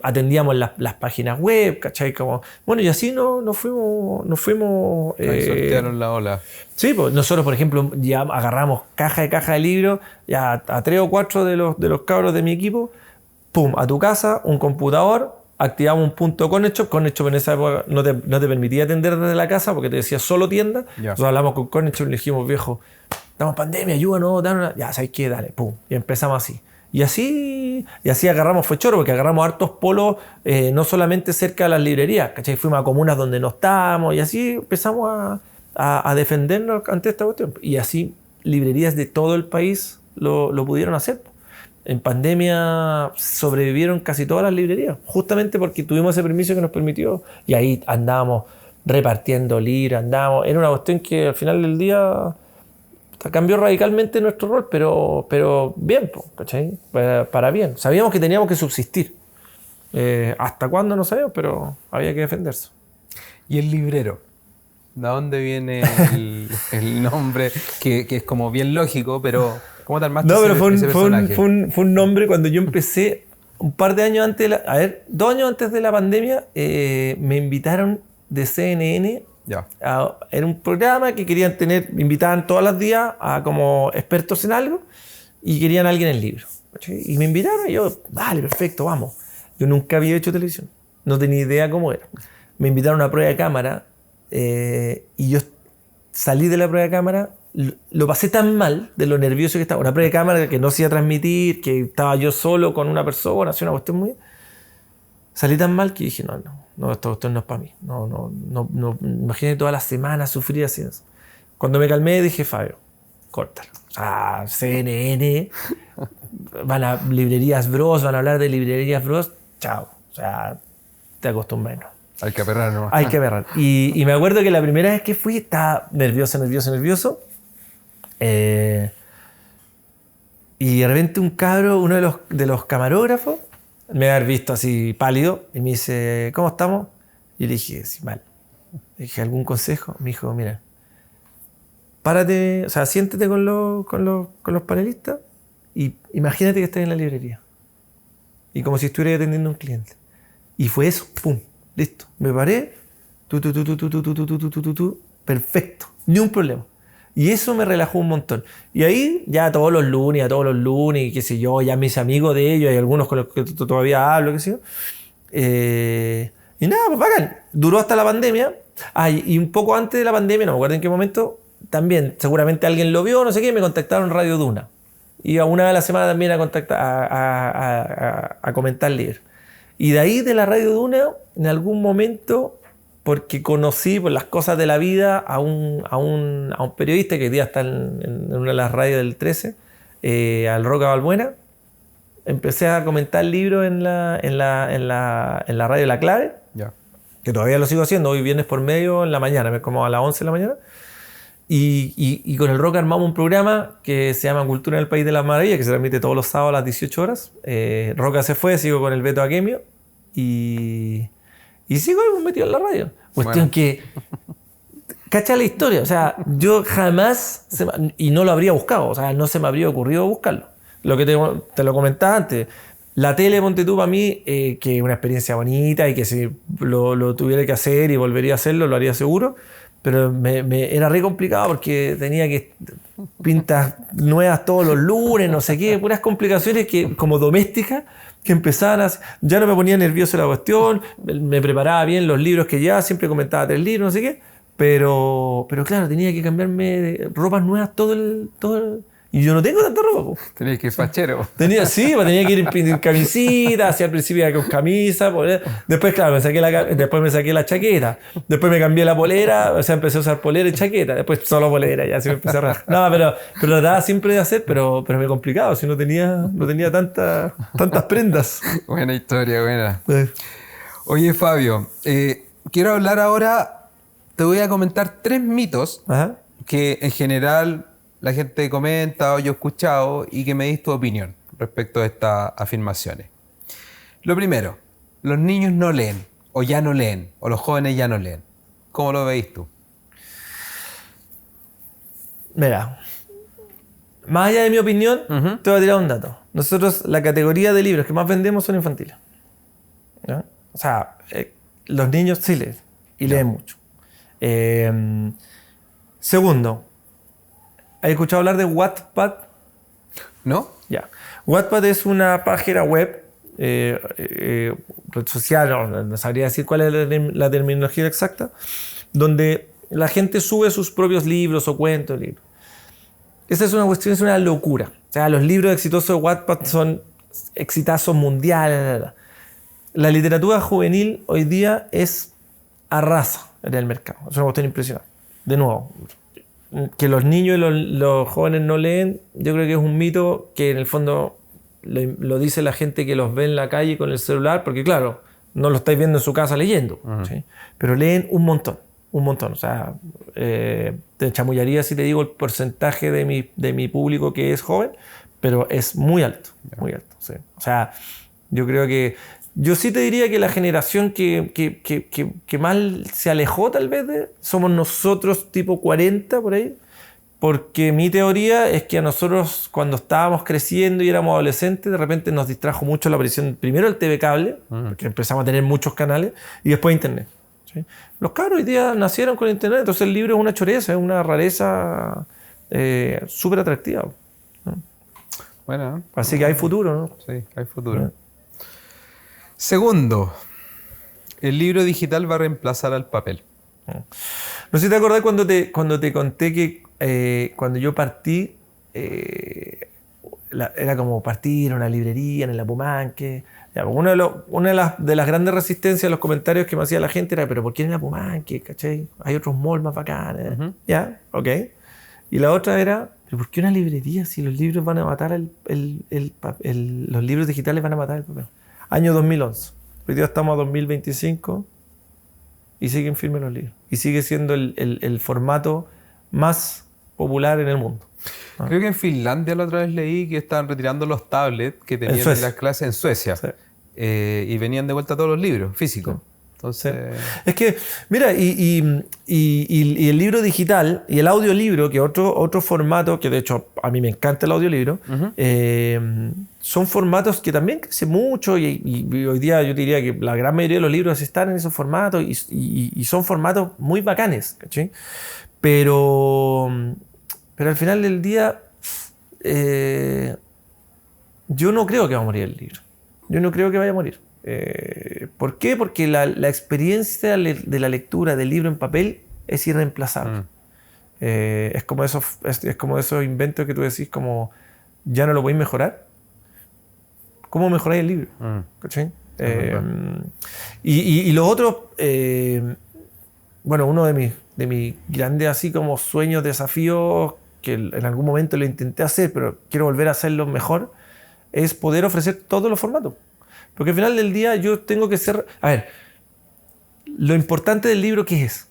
[SPEAKER 1] Atendíamos las páginas web, ¿cachai? Como, bueno, y así nos fuimos
[SPEAKER 2] Ahí sortearon la ola.
[SPEAKER 1] Sí, pues nosotros, por ejemplo, ya agarramos caja de libros, ya a 3 o 4 de los cabros de mi equipo, pum, a tu casa, un computador, activamos un punto Corner Shop. Corner Shop en esa época no te permitía atender desde la casa porque te decía solo tienda. Nosotros hablamos con Corner Shop y le dijimos, viejo, estamos en pandemia, ayúdanos, ya sabes qué, dale, pum. Y empezamos así. Y así agarramos, fue choro, porque agarramos hartos polos, no solamente cerca de las librerías, ¿cachai? Fuimos a comunas donde no estábamos y así empezamos a defendernos ante esta cuestión. Y así librerías de todo el país lo pudieron hacer. En pandemia sobrevivieron casi todas las librerías, justamente porque tuvimos ese permiso que nos permitió. Y ahí andábamos repartiendo libros, era una cuestión que al final del día cambió radicalmente nuestro rol, pero bien, ¿cachai? Para bien. Sabíamos que teníamos que subsistir. ¿Hasta cuándo? No sabíamos, pero había que defenderse.
[SPEAKER 2] ¿Y el librero? ¿De dónde viene el nombre? Que es como bien lógico, pero ¿cómo te armaste ese personaje?
[SPEAKER 1] Fue un nombre cuando yo empecé, un par de años antes, 2 años antes de la pandemia, me invitaron de CNN. Era un programa que querían me invitaban todos los días a como expertos en algo y querían a alguien en el libro. ¿Sí? Y me invitaron y yo, dale, perfecto, vamos. Yo nunca había hecho televisión, no tenía idea cómo era. Me invitaron a una prueba de cámara y yo salí de la prueba de cámara, lo pasé tan mal de lo nervioso que estaba. Una prueba de cámara que no se iba a transmitir, que estaba yo solo con una persona, hacía una cuestión muy... Salí tan mal que dije, no, esto no es para mí. No, imagínate todas las semanas sufrir así. Cuando me calmé dije, Fabio, córtalo. CNN, librerías Bros, van a hablar de librerías Bros, chao. O sea, te acostumbras, ¿no?
[SPEAKER 2] Hay que aperrar nomás.
[SPEAKER 1] Hay que aperrar. Y me acuerdo que la primera vez que fui estaba nervioso. Y de repente un cabro, uno de los camarógrafos, me había visto así pálido y me dice, ¿cómo estamos? Y le dije, sí, mal. Le dije, ¿algún consejo? Me dijo, mira, párate, o sea, siéntete con los panelistas y imagínate que estás en la librería. Y como si estuviera atendiendo a un cliente. Y fue eso, pum, listo. Me paré, perfecto, ni un problema. Y eso me relajó un montón. Y ahí ya todos los lunes, y qué sé yo, ya me hice amigo de ellos, hay algunos con los que todavía hablo, qué sé yo. Y nada, pues bacán. Duró hasta la pandemia. Y un poco antes de la pandemia, no me acuerdo en qué momento, también seguramente alguien lo vio, no sé qué, me contactaron Radio Duna. Iba una vez a la semana también a comentar libros. Y de ahí de la Radio Duna, en algún momento... porque conocí por las cosas de la vida a un periodista que hoy día está en una de las radios del 13, al Roca Balbuena. Empecé a comentar libros en la radio La Clave, que todavía lo sigo haciendo, hoy viernes por medio en la mañana, como a las 11 de la mañana. Y con el Roca armamos un programa que se llama Cultura en el País de las Maravillas, que se transmite todos los sábados a las 18 horas. Roca se fue, sigo con el Beto Aquemio y sigo metido en la radio. Cuestión que ¿Cacha la historia? O sea, yo jamás, y no lo habría buscado, o sea, no se me habría ocurrido buscarlo. Lo que te lo comentaba antes, la tele, ponte tú, para mí, que es una experiencia bonita y que si lo tuviera que hacer y volvería a hacerlo, lo haría seguro, pero era re complicado porque tenía que pintas nuevas todos los lunes, no sé qué, puras complicaciones que, como domésticas, que empezaban a... Ya no me ponía nervioso la cuestión, me preparaba bien los libros que ya, siempre comentaba 3 libros, no sé qué, pero claro, tenía que cambiarme de ropas nuevas y yo no tengo tanta ropa, po.
[SPEAKER 3] Tenías que ir fachero.
[SPEAKER 1] Tenía que ir en camisita, hacia al principio iba con camisa, después claro, después me saqué la chaqueta, después me cambié la polera, o sea, empecé a usar polera y chaqueta, después solo polera, ya se me empecé a rajar. No, pero trataba siempre de hacer, pero me complicaba, si no tenía tantas prendas.
[SPEAKER 3] Buena historia, buena. Oye, Fabio, quiero hablar ahora, te voy a comentar 3 mitos.
[SPEAKER 1] Ajá.
[SPEAKER 3] Que en general la gente comenta o yo he escuchado y que me dis tu opinión respecto a estas afirmaciones. Lo primero, los niños no leen o ya no leen o los jóvenes ya no leen. ¿Cómo lo veis tú?
[SPEAKER 1] Mira, más allá de mi opinión, te voy a tirar un dato. Nosotros, la categoría de libros que más vendemos son infantiles. ¿Ya? O sea, los niños sí leen y leen mucho. Segundo, ¿has escuchado hablar de Wattpad?
[SPEAKER 3] ¿No?
[SPEAKER 1] Ya. Wattpad es una página web, red social, no sabría decir cuál es la terminología exacta, donde la gente sube sus propios libros o cuentos. Esa es una cuestión, es una locura. O sea, los libros exitosos de Wattpad son exitazos mundiales. La literatura juvenil hoy día arrasa en el mercado. Es una cuestión impresionante. De nuevo, que los niños y los jóvenes no leen, yo creo que es un mito que en el fondo lo dice la gente que los ve en la calle con el celular, porque claro, no lo estáis viendo en su casa leyendo, ¿sí? Pero leen un montón. O sea, te chamullaría si te digo el porcentaje de mi público que es joven, pero es muy alto, sí. O sea, yo creo que yo sí te diría que la generación que más se alejó tal vez somos nosotros tipo 40 por ahí, porque mi teoría es que a nosotros cuando estábamos creciendo y éramos adolescentes de repente nos distrajo mucho la aparición primero del TV cable, porque empezamos a tener muchos canales, y después internet, ¿sí? Los cabros hoy día nacieron con internet, entonces el libro es una choreza, es una rareza súper atractiva, ¿no?
[SPEAKER 3] Bueno.
[SPEAKER 1] Así que hay futuro, ¿no?
[SPEAKER 3] Sí, hay futuro. Segundo, el libro digital va a reemplazar al papel.
[SPEAKER 1] No sé si te acordás cuando te conté que cuando yo partí, era como partir a una librería en el Apumanque. Una de las grandes resistencias a los comentarios que me hacía la gente era, pero ¿por qué en el Apumanque? ¿Cachai? Hay otros malls más bacanes. ¿Ya? Ok. Y la otra era, ¿pero por qué una librería si los libros van a matar los libros digitales van a matar el papel? Año 2011. Hoy día estamos a 2025 y siguen firmes los libros. Y sigue siendo el formato más popular en el mundo.
[SPEAKER 3] Creo que en Finlandia la otra vez leí que estaban retirando los tablets que tenían en las clases en Suecia. Sí. Y venían de vuelta todos los libros físicos. Sí. Entonces...
[SPEAKER 1] Es que, mira, y el libro digital y el audiolibro, que otro formato, que de hecho a mí me encanta el audiolibro, son formatos que también crecen mucho y hoy día yo diría que la gran mayoría de los libros están en esos formatos y son formatos muy bacanes, ¿cachai? Pero al final del día yo no creo que va a morir el libro. Yo no creo que vaya a morir. ¿Por qué? Porque la experiencia de la lectura del libro en papel es irreemplazable. Es como esos inventos que tú decís como ya no lo podéis mejorar. ¿Cómo mejoráis el libro? ¿Cachai? Y lo otro, bueno, uno de mis grandes así como sueños, desafíos que en algún momento lo intenté hacer, pero quiero volver a hacerlo mejor, es poder ofrecer todos los formatos. Porque al final del día yo tengo que ser... A ver, lo importante del libro, ¿qué es?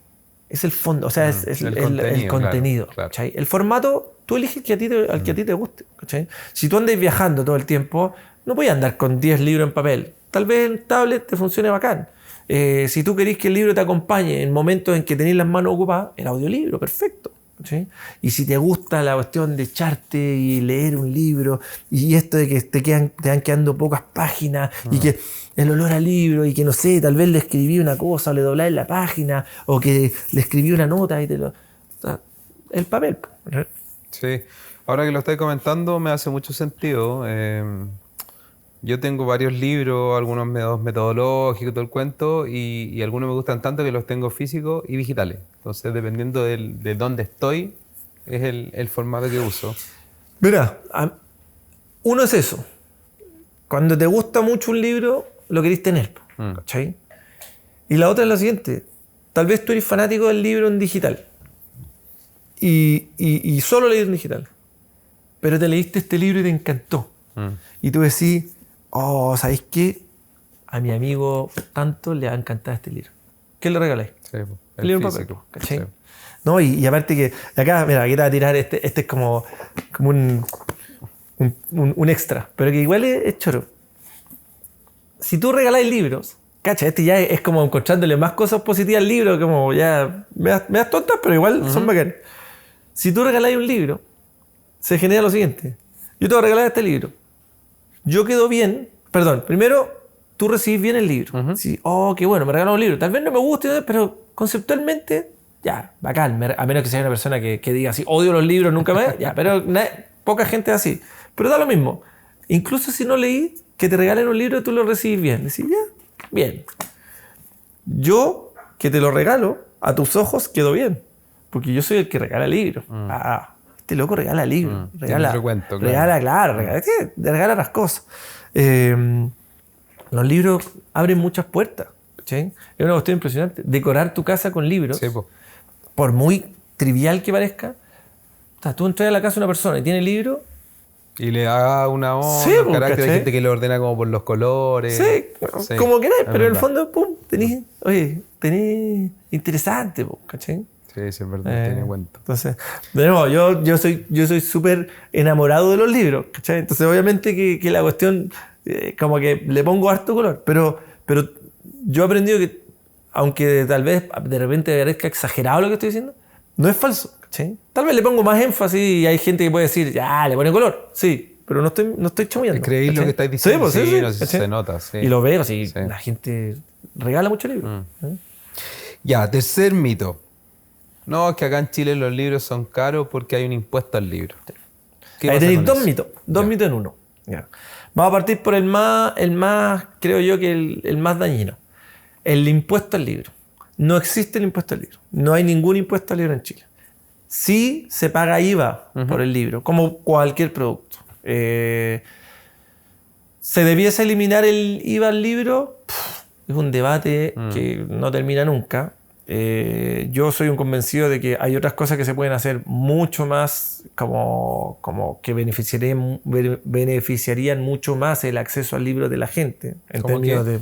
[SPEAKER 1] Es el fondo, o sea, es el contenido. Claro. El formato, tú eliges al que a ti te guste. ¿Cachai? Si tú andas viajando todo el tiempo, no puedes andar con 10 libros en papel. Tal vez en tablet te funcione bacán. Si tú querés que el libro te acompañe en momentos en que tenés las manos ocupadas, el audiolibro, perfecto. ¿Sí? Y si te gusta la cuestión de echarte y leer un libro y esto de que te van quedando pocas páginas y que el olor al libro y que no sé, tal vez le escribí una cosa o le doblás en la página o que le escribí una nota y o sea, el papel.
[SPEAKER 3] Sí, ahora que lo estáis comentando me hace mucho sentido. Yo tengo varios libros, algunos metodológicos, todo el cuento, y algunos me gustan tanto que los tengo físicos y digitales. Entonces, dependiendo de dónde estoy, es el formato que uso.
[SPEAKER 1] Mira, uno es eso. Cuando te gusta mucho un libro, lo querés tener. ¿Cachai? Y la otra es la siguiente. Tal vez tú eres fanático del libro en digital. Y solo lees en digital. Pero te leíste este libro y te encantó. Y tú decís, oh, ¿sabéis qué? A mi amigo tanto le va a encantar este libro. ¿Qué le regaláis?
[SPEAKER 3] Sí,
[SPEAKER 1] el libro en papel, ¿cachai? Sí. No, y aparte que acá, mira, aquí te voy a tirar este es como un extra, pero que igual es choro. Si tú regaláis libros, cacha, este ya es como encontrándole más cosas positivas al libro, como ya me das tontas, pero igual son bacanas. Si tú regaláis un libro, se genera lo siguiente. Yo te voy a regalar este libro. Yo quedo bien, primero tú recibís bien el libro. Sí, oh, qué bueno, me regaló un libro. Tal vez no me guste, pero conceptualmente, ya, bacán. A menos que sea una persona que diga así, odio los libros, nunca más, ya, pero poca gente es así. Pero da lo mismo. Incluso si no leí, que te regalen un libro, tú lo recibís bien. Decís, ya, bien. Yo, que te lo regalo, a tus ojos quedo bien. Porque yo soy el que regala el libro. Este loco regala libros. Regala las cosas. Los libros abren muchas puertas. ¿Sí? Es una cuestión impresionante. Decorar tu casa con libros, sí, por muy trivial que parezca, o sea, tú entras a la casa de una persona y tiene libro
[SPEAKER 3] y le haga una onda, sí, un carácter. Hay gente que lo ordena como por los colores.
[SPEAKER 1] Sí, como querés, pero en el fondo, pum, tenés interesante, ¿cachai?
[SPEAKER 3] Sí, es verdad, tiene cuenta.
[SPEAKER 1] Entonces, de nuevo, yo soy súper enamorado de los libros, ¿cachai? Entonces, obviamente que la cuestión, como que le pongo harto color, pero yo he aprendido que, aunque tal vez de repente parezca exagerado lo que estoy diciendo, no es falso, ¿cachai? Tal vez le pongo más énfasis y hay gente que puede decir, ya, le pone color, sí, pero no estoy chamullando.
[SPEAKER 3] ¿Creéis lo que estáis diciendo?
[SPEAKER 1] Sí,
[SPEAKER 3] no sé si se nota. Sí.
[SPEAKER 1] Y lo veo, sí. La gente regala mucho libros.
[SPEAKER 3] Ya, tercer mito. No, es que acá en Chile los libros son caros porque hay un impuesto al libro.
[SPEAKER 1] Ahí tenéis dos mitos en uno. Ya. Vamos a partir por el más, creo yo que el más dañino. El impuesto al libro. No existe el impuesto al libro. No hay ningún impuesto al libro en Chile. Sí se paga IVA por el libro, como cualquier producto. ¿Se debiese eliminar el IVA al libro? Es un debate que no termina nunca. Yo soy un convencido de que hay otras cosas que se pueden hacer mucho más, como que beneficiarían mucho más el acceso al libro de la gente. En términos de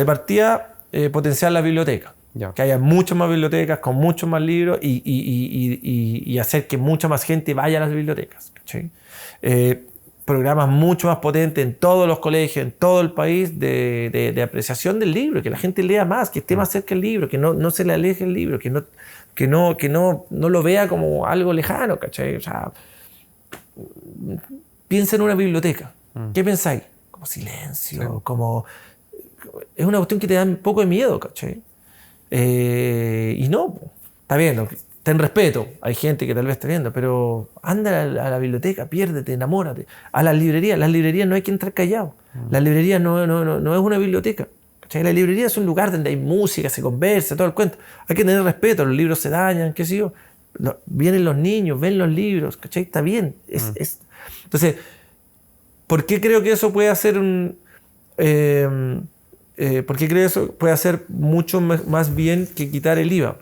[SPEAKER 1] partida, potenciar la biblioteca. Ya. Que haya muchas más bibliotecas con muchos más libros y hacer que mucha más gente vaya a las bibliotecas. ¿Sí? Programas mucho más potentes en todos los colegios, en todo el país, de apreciación del libro, que la gente lea más, que esté más cerca del libro, que no se le aleje el libro, que no lo vea como algo lejano, ¿cachai? O sea, piensa en una biblioteca. ¿Qué pensáis? Como silencio, como... Es una cuestión que te da un poco de miedo, ¿cachai? Y no, está bien, ten respeto, hay gente que tal vez está viendo, pero anda a la biblioteca, piérdete, enamórate. A las librerías no hay que entrar callado. Las librerías no es una biblioteca. ¿Cachai? La librería es un lugar donde hay música, se conversa, todo el cuento. Hay que tener respeto, los libros se dañan, qué sé yo. Vienen los niños, ven los libros, ¿cachai? Está bien. Entonces, ¿por qué creo que eso puede hacer ¿por qué creo que eso puede hacer mucho más bien que quitar el IVA?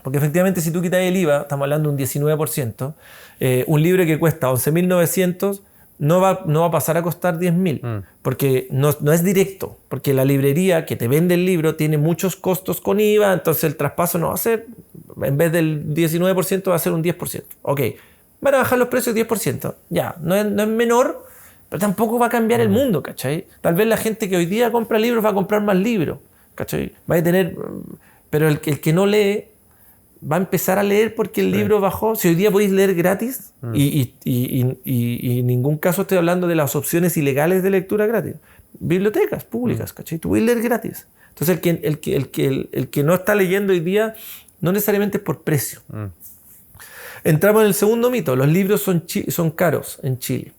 [SPEAKER 1] Porque efectivamente si tú quitas el IVA, estamos hablando de un 19%, un libro que cuesta 11.900 no va a pasar a costar 10.000, porque no es directo, porque la librería que te vende el libro tiene muchos costos con IVA, entonces el traspaso no va a ser, en vez del 19% va a ser un 10%. Ok, van a bajar los precios 10%, ya, no es menor, pero tampoco va a cambiar el mundo, ¿cachai? Tal vez la gente que hoy día compra libros va a comprar más libros, ¿cachai? Vaya a tener... Pero el que no lee va a empezar a leer porque el libro bajó. Si hoy día podéis leer gratis, y en ningún caso estoy hablando de las opciones ilegales de lectura gratis. Bibliotecas públicas, ¿cachai? Tú puedes leer gratis. Entonces el que no está leyendo hoy día no necesariamente es por precio. Entramos en el segundo mito. Los libros son caros en Chile.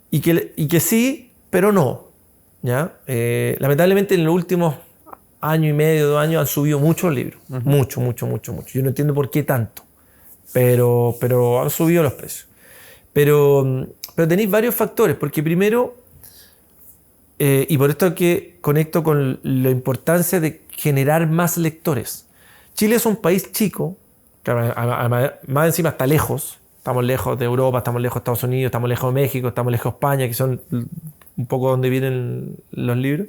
[SPEAKER 1] Y que sí, pero no. ¿Ya? Lamentablemente en los últimos año y medio, 2 años han subido muchos libros. Mucho. Yo no entiendo por qué tanto. Pero han subido los precios. Pero tenéis varios factores. Porque primero, y por esto que conecto con la importancia de generar más lectores. Chile es un país chico, que más encima está lejos. Estamos lejos de Europa, estamos lejos de Estados Unidos, estamos lejos de México, estamos lejos de España, que son un poco donde vienen los libros.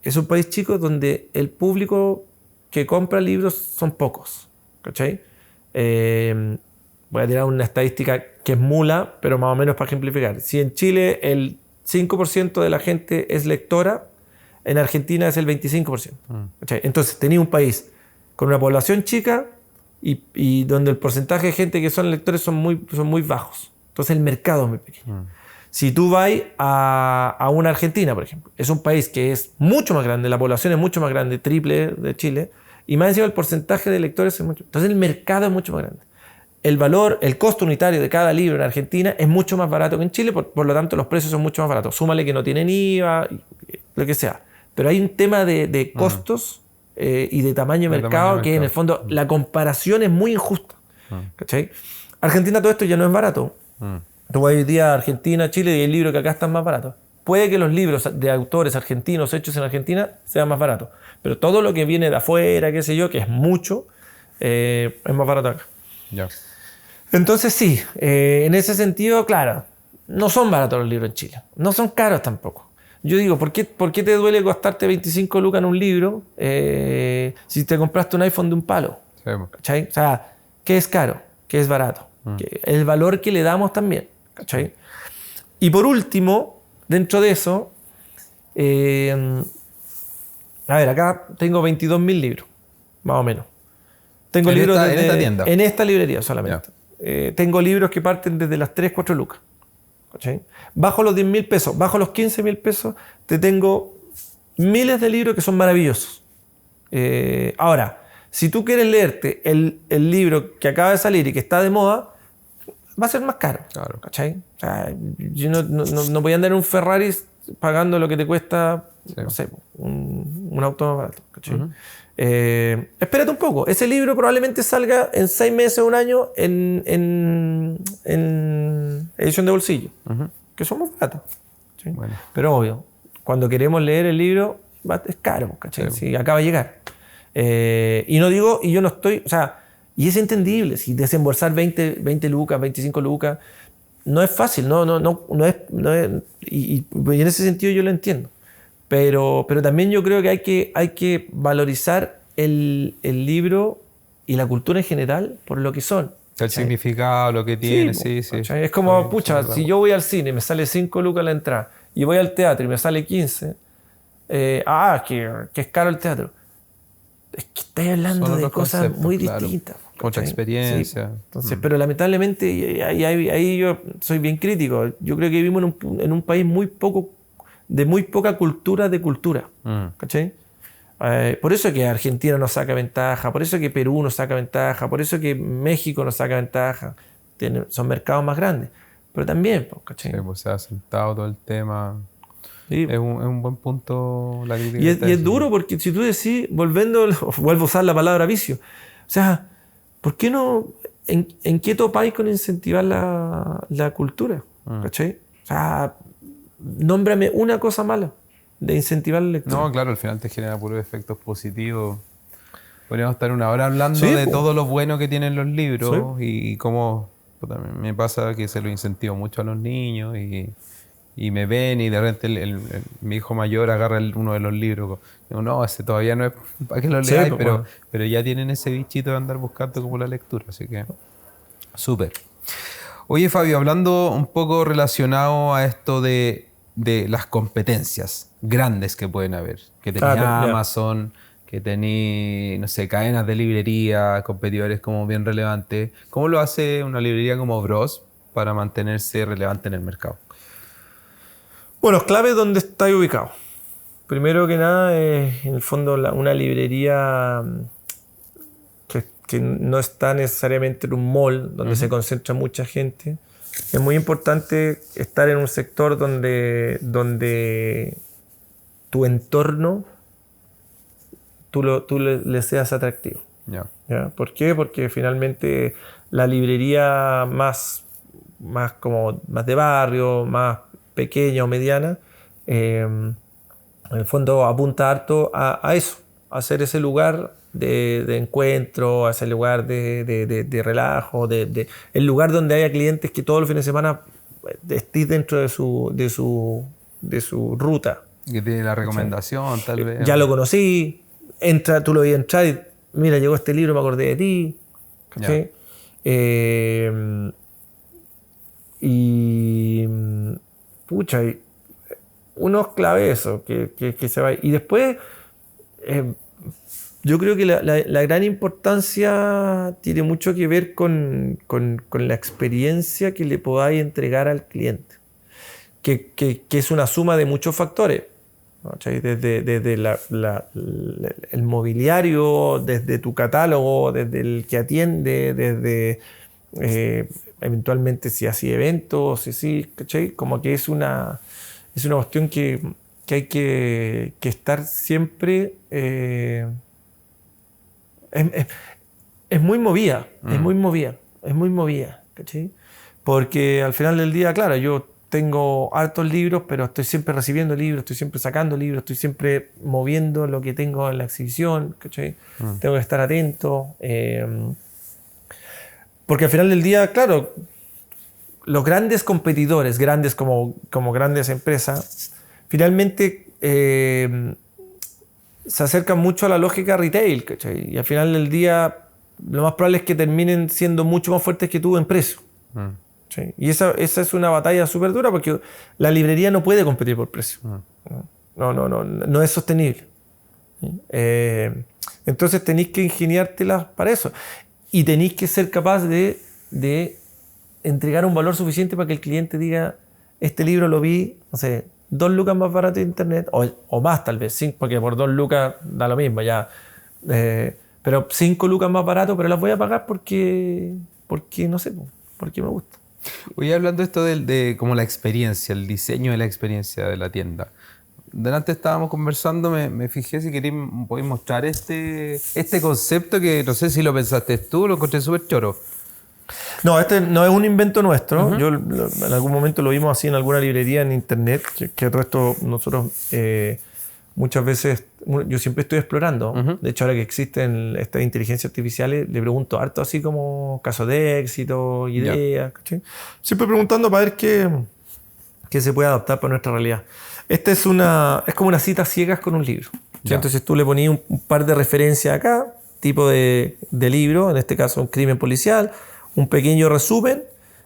[SPEAKER 1] Es un país chico donde el público que compra libros son pocos, ¿cachai? Voy a tirar una estadística que es mula, pero más o menos para ejemplificar. Si en Chile el 5% de la gente es lectora, en Argentina es el 25%. ¿Cachai? Entonces tenía un país con una población chica y donde el porcentaje de gente que son lectores son muy bajos. Entonces el mercado es muy pequeño. Si tú vas a una Argentina, por ejemplo, es un país que es mucho más grande, la población es mucho más grande, triple de Chile, y más encima el porcentaje de lectores es mucho. Entonces el mercado es mucho más grande. El valor, el costo unitario de cada libro en Argentina es mucho más barato que en Chile, por lo tanto los precios son mucho más baratos. Súmale que no tienen IVA, lo que sea. Pero hay un tema de costos y de tamaño de mercado que en el fondo la comparación es muy injusta. ¿Cachai? Argentina todo esto ya no es barato. Tú vas hoy día a Argentina, Chile y hay libros que acá están más baratos. Puede que los libros de autores argentinos hechos en Argentina sean más baratos, pero todo lo que viene de afuera, qué sé yo, que es mucho, es más barato acá.
[SPEAKER 3] Ya.
[SPEAKER 1] Entonces sí, en ese sentido, claro, no son baratos los libros en Chile. No son caros tampoco. Yo digo, ¿por qué te duele gastarte 25 lucas en un libro si te compraste un iPhone de un palo?
[SPEAKER 3] Sí.
[SPEAKER 1] ¿Cachai? O sea, ¿qué es caro? ¿Qué es barato? El valor que le damos también. ¿Cachai? Y por último, dentro de eso, a ver, acá tengo 22.000 libros, más o menos. Tengo
[SPEAKER 3] ¿En
[SPEAKER 1] libros
[SPEAKER 3] en esta tienda?
[SPEAKER 1] En esta librería solamente. Tengo libros que parten desde las 3, 4 lucas. ¿Cachai? Bajo los 10.000 pesos, bajo los 15.000 pesos, te tengo miles de libros que son maravillosos. Ahora, si tú quieres leerte el libro que acaba de salir y que está de moda, va a ser más caro.
[SPEAKER 3] Claro.
[SPEAKER 1] ¿Cachai? O sea, yo no voy a andar en un Ferrari pagando lo que te cuesta, no sé, un auto más barato. ¿Cachai? Espérate un poco. Ese libro probablemente salga en 6 meses o un año en edición de bolsillo, que son muy baratas. ¿Sí?
[SPEAKER 3] Bueno.
[SPEAKER 1] Pero obvio, cuando queremos leer el libro, es caro, ¿cachai?
[SPEAKER 3] Sí.
[SPEAKER 1] Si acaba de llegar. Y no digo, y yo no estoy, o sea, y es entendible, si desembolsar 20 lucas, 25 lucas, no es fácil, no es, y en ese sentido yo lo entiendo. Pero también yo creo que hay que valorizar el libro y la cultura en general por lo que son.
[SPEAKER 3] El significado, lo que tiene, sí.
[SPEAKER 1] Es como, pucha, si yo voy al cine y me sale 5 lucas la entrada, y voy al teatro y me sale 15, que es caro el teatro. Es que estáis hablando de cosas muy distintas.
[SPEAKER 3] Otra experiencia.
[SPEAKER 1] Sí. Entonces, pero lamentablemente, y ahí yo soy bien crítico. Yo creo que vivimos en un país de muy poca cultura de cultura. ¿Cachai? Por eso que Argentina nos saca ventaja, por eso que Perú nos saca ventaja, por eso que México nos saca ventaja. Son mercados más grandes. Pero también, ¿cachai?
[SPEAKER 3] Sí, pues se ha sentado todo el tema.
[SPEAKER 1] Sí.
[SPEAKER 3] Es un buen punto la crítica.
[SPEAKER 1] Y es duro porque si tú decís, vuelvo a usar la palabra vicio. O sea, ¿por qué no? ¿En qué topáis con incentivar la cultura? ¿Cachai? O sea, nómbrame una cosa mala de incentivar la lectura.
[SPEAKER 3] No, claro, al final te genera puros efectos positivos. Podríamos estar una hora hablando de todo lo bueno que tienen los libros y cómo me pasa que se lo incentivo mucho a los niños y me ven y de repente mi hijo mayor agarra uno de los libros. Digo, no, ese todavía no es para que lo leáis, pero ya tienen ese bichito de andar buscando como la lectura, así que súper. Oye, Fabio, hablando un poco relacionado a esto de de las competencias grandes que pueden haber. Que tenía
[SPEAKER 1] ya.
[SPEAKER 3] Amazon, que tenía, no sé, cadenas de librería, competidores como bien relevantes. ¿Cómo lo hace una librería como Bros para mantenerse relevante en el mercado?
[SPEAKER 1] Bueno, clave donde estáis ubicado. Primero que nada, es en el fondo una librería que no está necesariamente en un mall donde se concentra mucha gente. Es muy importante estar en un sector donde tu entorno tú le seas atractivo.
[SPEAKER 3] Ya.
[SPEAKER 1] ¿Ya? ¿Por qué? Porque finalmente la librería más de barrio, más pequeña o mediana, en el fondo apunta harto a eso, a ser ese lugar de encuentro, a ese lugar de relajo, el lugar donde haya clientes que todos los fines de semana estés dentro de su ruta.
[SPEAKER 3] Que tiene la recomendación, tal vez.
[SPEAKER 1] Ya lo conocí, tú lo vi entrar y mira, llegó este libro, me acordé de ti. ¿Cachai? Pucha, uno es clave eso, que se va. Y después, yo creo que la gran importancia tiene mucho que ver con la experiencia que le podáis entregar al cliente, que es una suma de muchos factores. ¿Cachai? Desde el mobiliario, desde tu catálogo, desde el que atiende, desde eventualmente si así eventos, sí, ¿cachai? Como que es una cuestión que hay que estar siempre. Es muy movida, es muy movida, ¿cachai? Porque al final del día, claro, yo tengo hartos libros, pero estoy siempre recibiendo libros, estoy siempre sacando libros, estoy siempre moviendo lo que tengo en la exhibición, ¿cachai? Tengo que estar atento. Porque al final del día, claro, los grandes competidores, grandes como grandes empresas, finalmente se acercan mucho a la lógica retail, ¿cachai? Y al final del día, lo más probable es que terminen siendo mucho más fuertes que tú en precio. ¿Sí? Y esa es una batalla súper dura porque la librería no puede competir por precio. No es sostenible. Entonces tenéis que ingeniártelas para eso. Y tenéis que ser capaz de entregar un valor suficiente para que el cliente diga, este libro lo vi, no sé, 2 lucas más barato de internet, o más tal vez, porque por 2 lucas da lo mismo ya. Pero 5 lucas más barato, pero las voy a pagar porque no sé, porque me gusta.
[SPEAKER 3] Hoy hablando esto de como la experiencia, el diseño de la experiencia de la tienda. Delante estábamos conversando, me fijé si podéis mostrar este concepto que no sé si lo pensaste tú, lo encontré súper choro.
[SPEAKER 1] No, este no es un invento nuestro. Yo en algún momento lo vimos así en alguna librería en internet, que todo esto nosotros muchas veces, yo siempre estoy explorando. De hecho, ahora que existen estas inteligencias artificiales, le pregunto harto así como casos de éxito, ideas. ¿Cachai? Siempre preguntando para ver qué se puede adaptar para nuestra realidad. Esta es como una cita ciegas con un libro. Entonces tú le ponías un par de referencias acá, tipo de libro, en este caso un crimen policial, un pequeño resumen,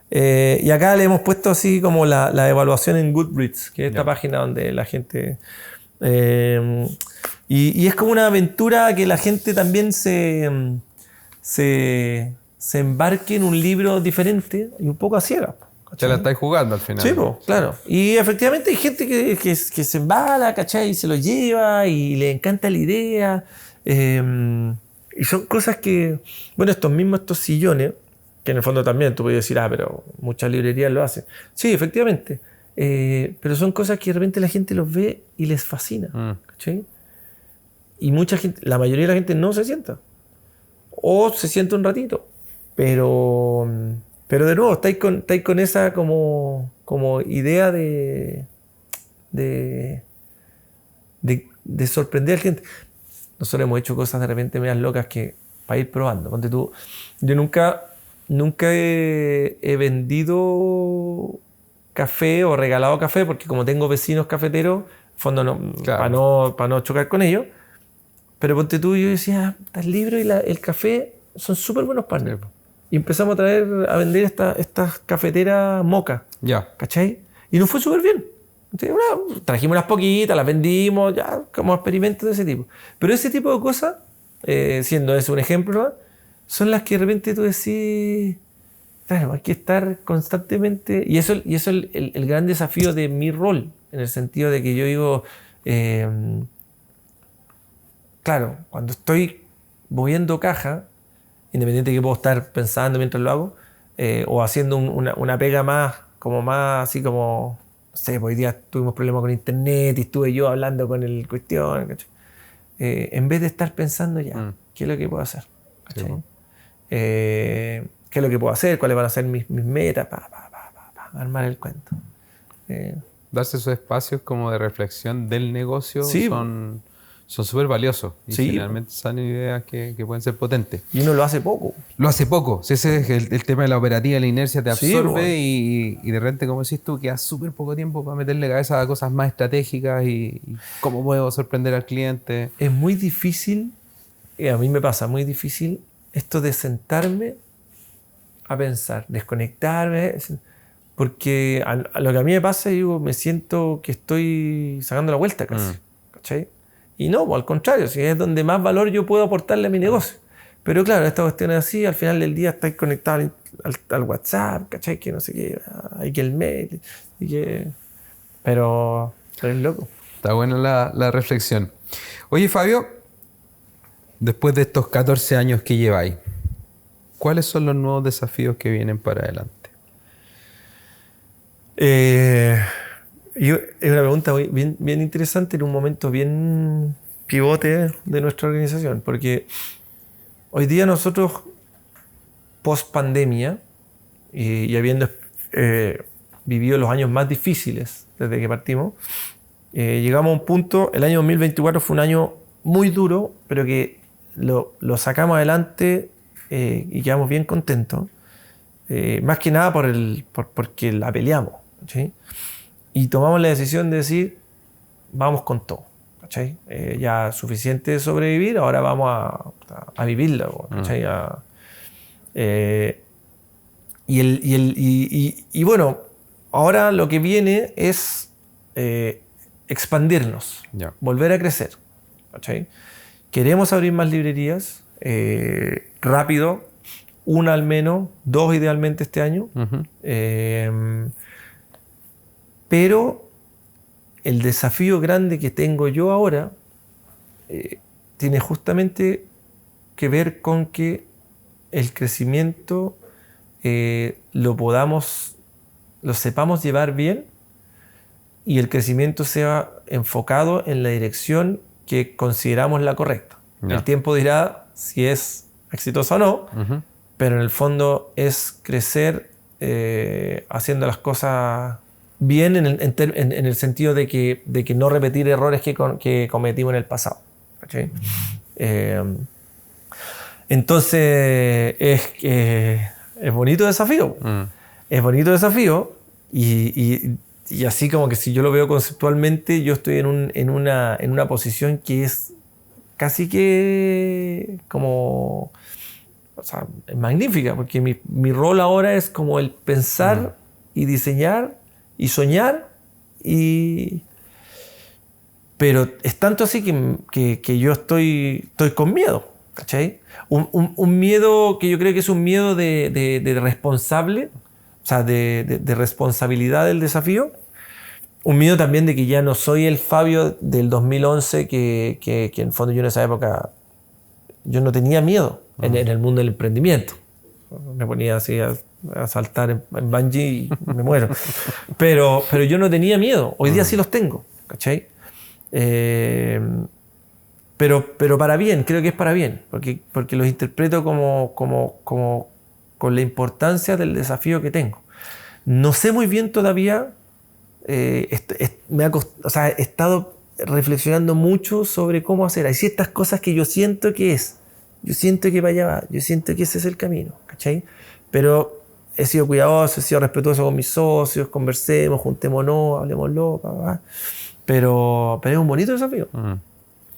[SPEAKER 1] y acá le hemos puesto así como la evaluación en Goodreads, que es esta página donde la gente... y es como una aventura que la gente también se embarque en un libro diferente y un poco a ciegas.
[SPEAKER 3] Ya la estáis jugando al final.
[SPEAKER 1] Sí, claro. Y efectivamente hay gente que se embala, ¿cachai? Y se lo lleva y le encanta la idea. Y son cosas que... Bueno, estos sillones, que en el fondo también tú puedes decir, pero muchas librerías lo hacen. Sí, efectivamente. Pero son cosas que de repente la gente los ve y les fascina. ¿Cachai? Y mucha gente, la mayoría de la gente no se sienta. O se sienta un ratito. Pero de nuevo, estáis con esa como idea de sorprender al cliente. Nosotros hemos hecho cosas de repente medias locas que para ir probando. Ponte tú, yo nunca he vendido café o regalado café porque como tengo vecinos cafeteros, en fondo para no chocar con ellos. Pero ponte tú, yo decía, el libro y el café son súper buenos partners. Y empezamos a vender estas cafeteras moca. ¿Cachai? Y nos fue súper bien. Entonces, trajimos unas poquitas, las vendimos, ya, como experimentos de ese tipo. Pero ese tipo de cosas, siendo eso un ejemplo, ¿no? Son las que de repente tú decís, claro, hay que estar constantemente... Y eso es el gran desafío de mi rol, en el sentido de que yo digo, claro, cuando estoy moviendo caja, independiente de que puedo estar pensando mientras lo hago, o haciendo una pega más así como, no sé, hoy día tuvimos problemas con internet y estuve yo hablando con el cuestión, ¿cachai? En vez de estar pensando ya, ¿qué es lo que puedo hacer? ¿Cachai?
[SPEAKER 3] Sí,
[SPEAKER 1] ¿Qué es lo que puedo hacer? ¿Cuáles van a ser mis metas? Armar el cuento.
[SPEAKER 3] Darse esos espacios como de reflexión del negocio
[SPEAKER 1] Sí.
[SPEAKER 3] son súper valiosos y
[SPEAKER 1] Sí.
[SPEAKER 3] generalmente son ideas que pueden ser potentes.
[SPEAKER 1] Y uno lo hace poco.
[SPEAKER 3] Lo hace poco, si ese es el tema de la operativa, la inercia te
[SPEAKER 1] Sí,
[SPEAKER 3] absorbe
[SPEAKER 1] bueno.
[SPEAKER 3] y de repente, como decís tú, queda súper poco tiempo para meterle cabeza a cosas más estratégicas y cómo puedo sorprender al cliente.
[SPEAKER 1] Es muy difícil, a mí me pasa muy difícil, esto de sentarme a pensar, desconectarme, porque a lo que a mí me pasa, digo, me siento que estoy sacando la vuelta casi, ¿cachai? Y no, pues, al contrario, si es donde más valor yo puedo aportarle a mi negocio. Pero claro, esta cuestión es así, al final del día estáis conectados al WhatsApp, ¿cachai? Que no sé qué, hay que el mail, y que... Pero es loco.
[SPEAKER 3] Está buena la reflexión. Oye, Fabio, después de estos 14 años que lleváis, ¿cuáles son los nuevos desafíos que vienen para adelante?
[SPEAKER 1] Es una pregunta bien interesante en un momento bien pivote de nuestra organización, porque hoy día nosotros, post pandemia, y habiendo vivido los años más difíciles desde que partimos, llegamos a un punto, el año 2024 fue un año muy duro, pero que lo sacamos adelante y quedamos bien contentos, más que nada porque la peleamos, ¿sí? Y tomamos la decisión de decir, vamos con todo, ¿cachai? Ya suficiente de sobrevivir, ahora vamos a vivirlo, ¿cachai? Y bueno, ahora lo que viene es expandirnos,
[SPEAKER 3] Ya.
[SPEAKER 1] volver a crecer, ¿cachai? Queremos abrir más librerías, rápido, una al menos, 2 idealmente este año. Pero el desafío grande que tengo yo ahora tiene justamente que ver con que el crecimiento lo sepamos llevar bien y el crecimiento sea enfocado en la dirección que consideramos la correcta.
[SPEAKER 3] Ya.
[SPEAKER 1] El tiempo dirá si es exitoso o no, pero en el fondo es crecer haciendo las cosas bien en el sentido de que no repetir errores que cometimos en el pasado. ¿Cachai? Entonces es bonito desafío. Es bonito desafío y así como que si yo lo veo conceptualmente, yo estoy en una posición que es casi que como... O sea, es magnífica, porque mi rol ahora es como el pensar y diseñar y soñar, pero es tanto así que yo estoy con miedo, ¿cachai? Un miedo que yo creo que es un miedo de responsable, o sea, de responsabilidad del desafío. Un miedo también de que ya no soy el Fabio del 2011, que en el fondo yo en esa época yo no tenía miedo en el mundo del emprendimiento. Me ponía así a saltar en bungee y me muero. Pero yo no tenía miedo. Hoy día sí los tengo, ¿cachai? Pero para bien, creo que es para bien, porque los interpreto como con la importancia del desafío que tengo. No sé muy bien todavía, he estado reflexionando mucho sobre cómo hacer. Hay ciertas cosas que yo siento que para allá va, yo siento que ese es el camino, ¿cachai? Pero he sido cuidadoso, he sido respetuoso con mis socios, conversemos, juntémonos, hablemoslo, pero es un bonito desafío.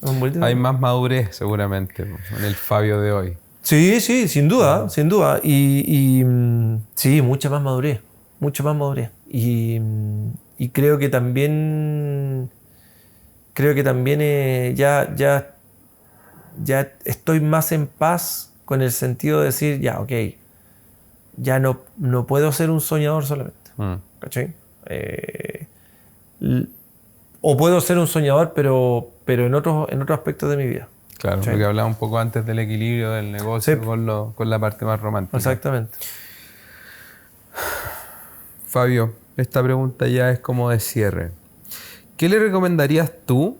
[SPEAKER 1] Es un bonito
[SPEAKER 3] Hay
[SPEAKER 1] desafío.
[SPEAKER 3] más madurez seguramente en el Fabio de hoy.
[SPEAKER 1] Sí, sin duda, sin duda. Sí, mucha más madurez. Y y creo que también ya estoy más en paz con el sentido de decir, ya, ok, ya no puedo ser un soñador solamente. ¿Cachai? O puedo ser un soñador, pero en otros aspectos de mi vida.
[SPEAKER 3] Claro,
[SPEAKER 1] ¿Cachai?
[SPEAKER 3] porque hablaba un poco antes del equilibrio del negocio
[SPEAKER 1] Sí.
[SPEAKER 3] con la parte más romántica.
[SPEAKER 1] Exactamente.
[SPEAKER 3] Fabio, esta pregunta ya es como de cierre. ¿Qué le recomendarías tú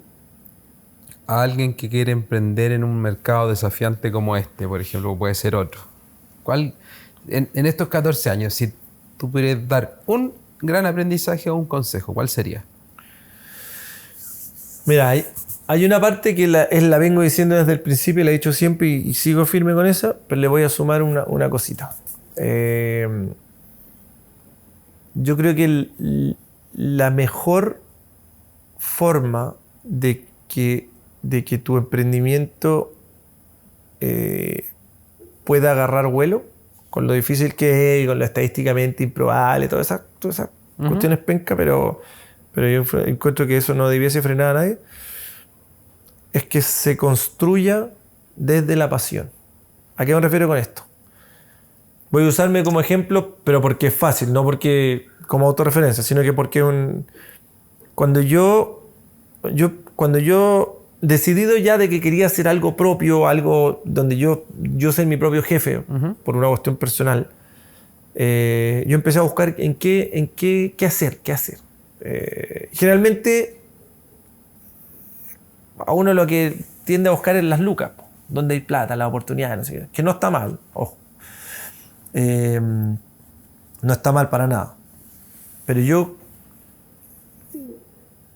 [SPEAKER 3] a alguien que quiere emprender en un mercado desafiante como este, por ejemplo, o puede ser otro? ¿Cuál, en estos 14 años, si tú pudieras dar un gran aprendizaje o un consejo, cuál sería?
[SPEAKER 1] Mira, hay una parte que la vengo diciendo desde el principio, la he dicho siempre y sigo firme con esa, pero le voy a sumar una cosita. Yo creo que la mejor forma de que tu emprendimiento pueda agarrar vuelo, con lo difícil que es y con lo estadísticamente improbable, todas esas cuestiones penca, pero yo encuentro que eso no debiese frenar a nadie, es que se construya desde la pasión. ¿A qué me refiero con esto? Voy a usarme como ejemplo, pero porque es fácil, no porque como autorreferencia, sino que porque cuando yo decidido ya de que quería hacer algo propio, algo donde yo ser mi propio jefe, por una cuestión personal, yo empecé a buscar qué hacer. Generalmente a uno lo que tiende a buscar es las lucas, donde hay plata, la oportunidad, no sé qué, que no está mal, ojo. No está mal para nada. Pero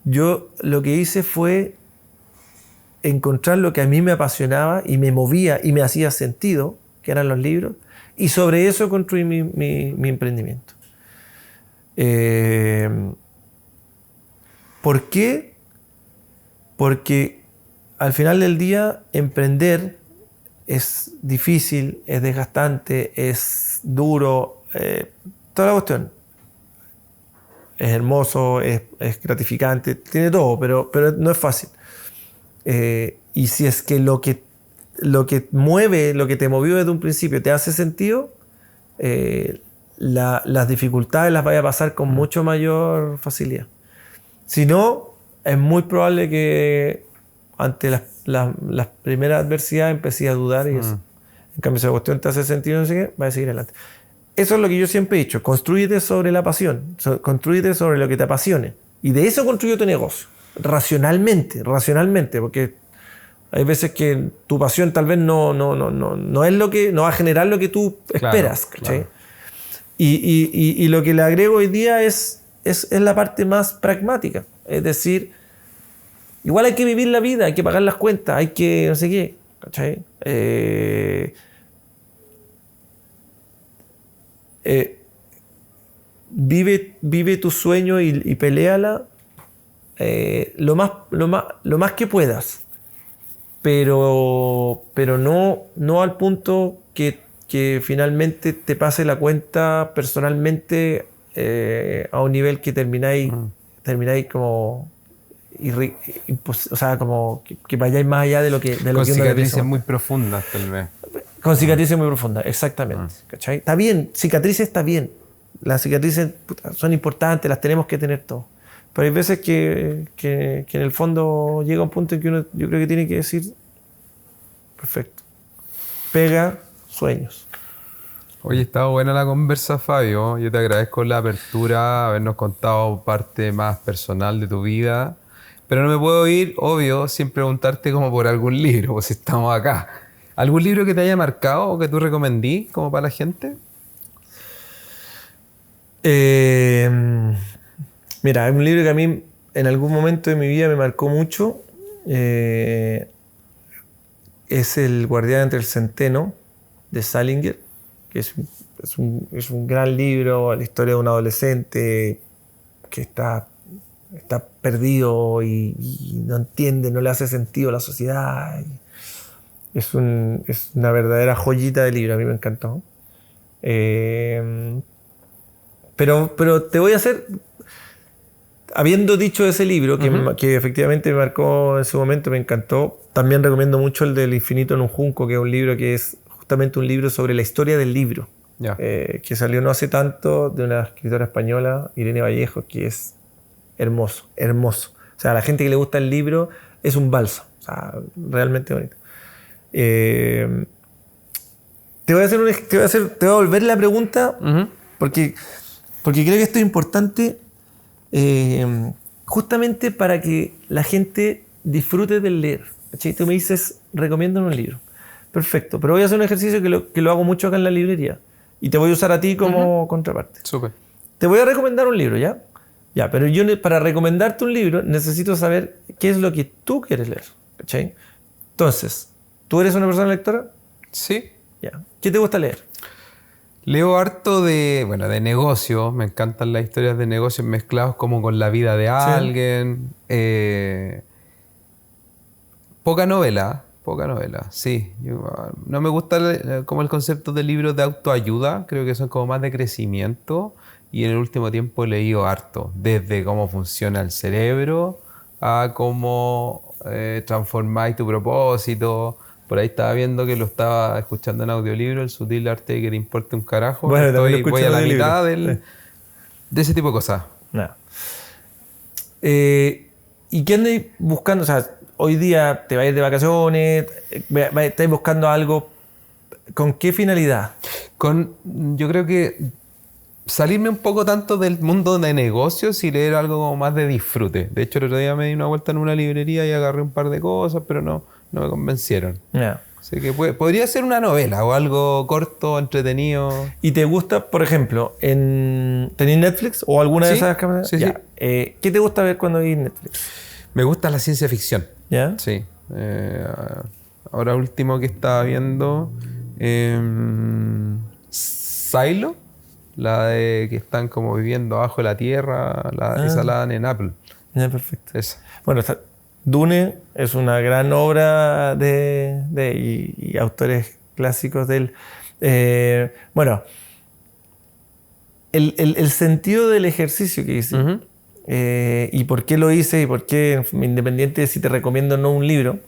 [SPEAKER 1] yo lo que hice fue encontrar lo que a mí me apasionaba y me movía y me hacía sentido, que eran los libros, y sobre eso construí mi emprendimiento. ¿Por qué? Porque al final del día emprender es difícil, es desgastante, es duro, toda la cuestión. Es hermoso, es gratificante, tiene todo, pero no es fácil. Y si es que lo que mueve, lo que te movió desde un principio te hace sentido, las dificultades las vaya a pasar con mucho mayor facilidad. Si no, es muy probable que ante las primeras adversidades empecé a dudar y eso. En cambio, si la cuestión te hace sentido, no sé qué, va a seguir adelante. Eso es lo que yo siempre he dicho. Construyete sobre la pasión. Construyete sobre lo que te apasione. Y de eso construye tu negocio. Racionalmente. Porque hay veces que tu pasión tal vez no es lo que, no va a generar lo que tú esperas. ¿Cachai? Claro. Y lo que le agrego hoy día es la parte más pragmática. Es decir, igual hay que vivir la vida, hay que pagar las cuentas, hay que no sé qué. ¿Cachai? Vive tu sueño y peléala lo más que puedas, pero no al punto que finalmente te pase la cuenta personalmente a un nivel que termináis como o sea, como que vayáis más allá de lo que
[SPEAKER 3] con cicatrices muy profundas tal vez.
[SPEAKER 1] Con cicatrices muy profundas, exactamente. ¿Cachai? Está bien, cicatrices está bien. Las cicatrices son importantes, las tenemos que tener todos. Pero hay veces que en el fondo llega un punto en que uno, yo creo que tiene que decir, perfecto, pega sueños.
[SPEAKER 3] Oye, estaba buena la conversa, Fabio. Yo te agradezco la apertura, habernos contado parte más personal de tu vida. Pero no me puedo ir, obvio, sin preguntarte como por algún libro, pues si estamos acá. ¿Algún libro que te haya marcado o que tú recomendí como para la gente?
[SPEAKER 1] Mira, hay un libro que a mí en algún momento de mi vida me marcó mucho. Es El guardián entre el centeno, de Salinger, que es un gran libro, la historia de un adolescente que está perdido y no entiende, no le hace sentido a la sociedad. Es una verdadera joyita de libro, a mí me encantó. Pero te voy a hacer... habiendo dicho ese libro, que efectivamente me marcó en su momento, me encantó, también recomiendo mucho el del Infinito en un Junco, que es un libro que es justamente un libro sobre la historia del libro, que salió no hace tanto, de una escritora española, Irene Vallejo, que es hermoso, hermoso. O sea, a la gente que le gusta el libro es un bálsamo, o sea, realmente bonito. Te voy a volver la pregunta, porque creo que esto es importante, justamente para que la gente disfrute del leer. ¿Cachai? Tú me dices, recomiendo un libro. Perfecto, pero voy a hacer un ejercicio que lo hago mucho acá en la librería y te voy a usar a ti como contraparte.
[SPEAKER 3] Súper.
[SPEAKER 1] Te voy a recomendar un libro, ¿ya? Ya, pero yo para recomendarte un libro necesito saber qué es lo que tú quieres leer. ¿Cachai? Entonces, ¿tú eres una persona lectora?
[SPEAKER 3] Sí.
[SPEAKER 1] Ya. ¿Qué te gusta leer?
[SPEAKER 3] Leo harto de negocio. Me encantan las historias de negocios mezclados como con la vida de alguien. Poca novela, sí. No me gusta como el concepto de libros de autoayuda. Creo que son como más de crecimiento. Y en el último tiempo he leído harto. Desde cómo funciona el cerebro a cómo transformáis tu propósito. Por ahí estaba viendo que lo estaba escuchando en audiolibro, El sutil arte de que te importe un carajo.
[SPEAKER 1] Bueno,
[SPEAKER 3] voy a la mitad de ese tipo de cosas.
[SPEAKER 1] Nada. ¿Y qué andáis buscando? O sea, hoy día te vas a ir de vacaciones, estáis buscando algo. ¿Con qué finalidad?
[SPEAKER 3] Yo creo que salirme un poco tanto del mundo de negocios y leer algo como más de disfrute. De hecho, el otro día me di una vuelta en una librería y agarré un par de cosas, pero no me convencieron.
[SPEAKER 1] Yeah.
[SPEAKER 3] Así que podría ser una novela o algo corto, entretenido.
[SPEAKER 1] ¿Y te gusta, por ejemplo, ¿tenés Netflix o alguna de esas cámaras?
[SPEAKER 3] Sí,
[SPEAKER 1] ya.
[SPEAKER 3] sí.
[SPEAKER 1] ¿Qué te gusta ver cuando ves Netflix?
[SPEAKER 3] Me gusta la ciencia ficción.
[SPEAKER 1] ¿Ya?
[SPEAKER 3] Sí. Ahora último que estaba viendo, Silo, la de que están como viviendo abajo de la tierra, esa la dan en Apple.
[SPEAKER 1] Ya, perfecto.
[SPEAKER 3] Esa.
[SPEAKER 1] Bueno, Dune es una gran obra y autores clásicos de él. Bueno, el sentido del ejercicio que hice, y por qué lo hice y por qué, independiente de si te recomiendo o no un libro,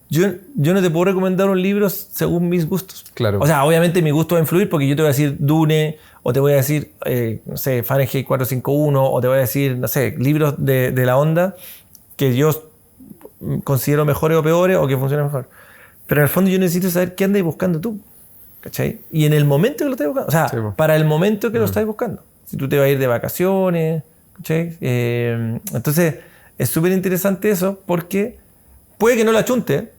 [SPEAKER 1] yo no te puedo recomendar un libro según mis gustos.
[SPEAKER 3] Claro.
[SPEAKER 1] O sea, obviamente mi gusto va a influir porque yo te voy a decir Dune, o te voy a decir, no sé, Fahrenheit 451, o te voy a decir, no sé, libros de la onda que yo considero mejores o peores o que funcionan mejor. Pero en el fondo yo necesito saber qué andas buscando tú, ¿cachai? Y en el momento que lo estás buscando, o sea,
[SPEAKER 3] Sí,
[SPEAKER 1] para el momento que lo estás buscando. Si tú te vas a ir de vacaciones, ¿cachai? Entonces, es súper interesante eso porque puede que no la chunte,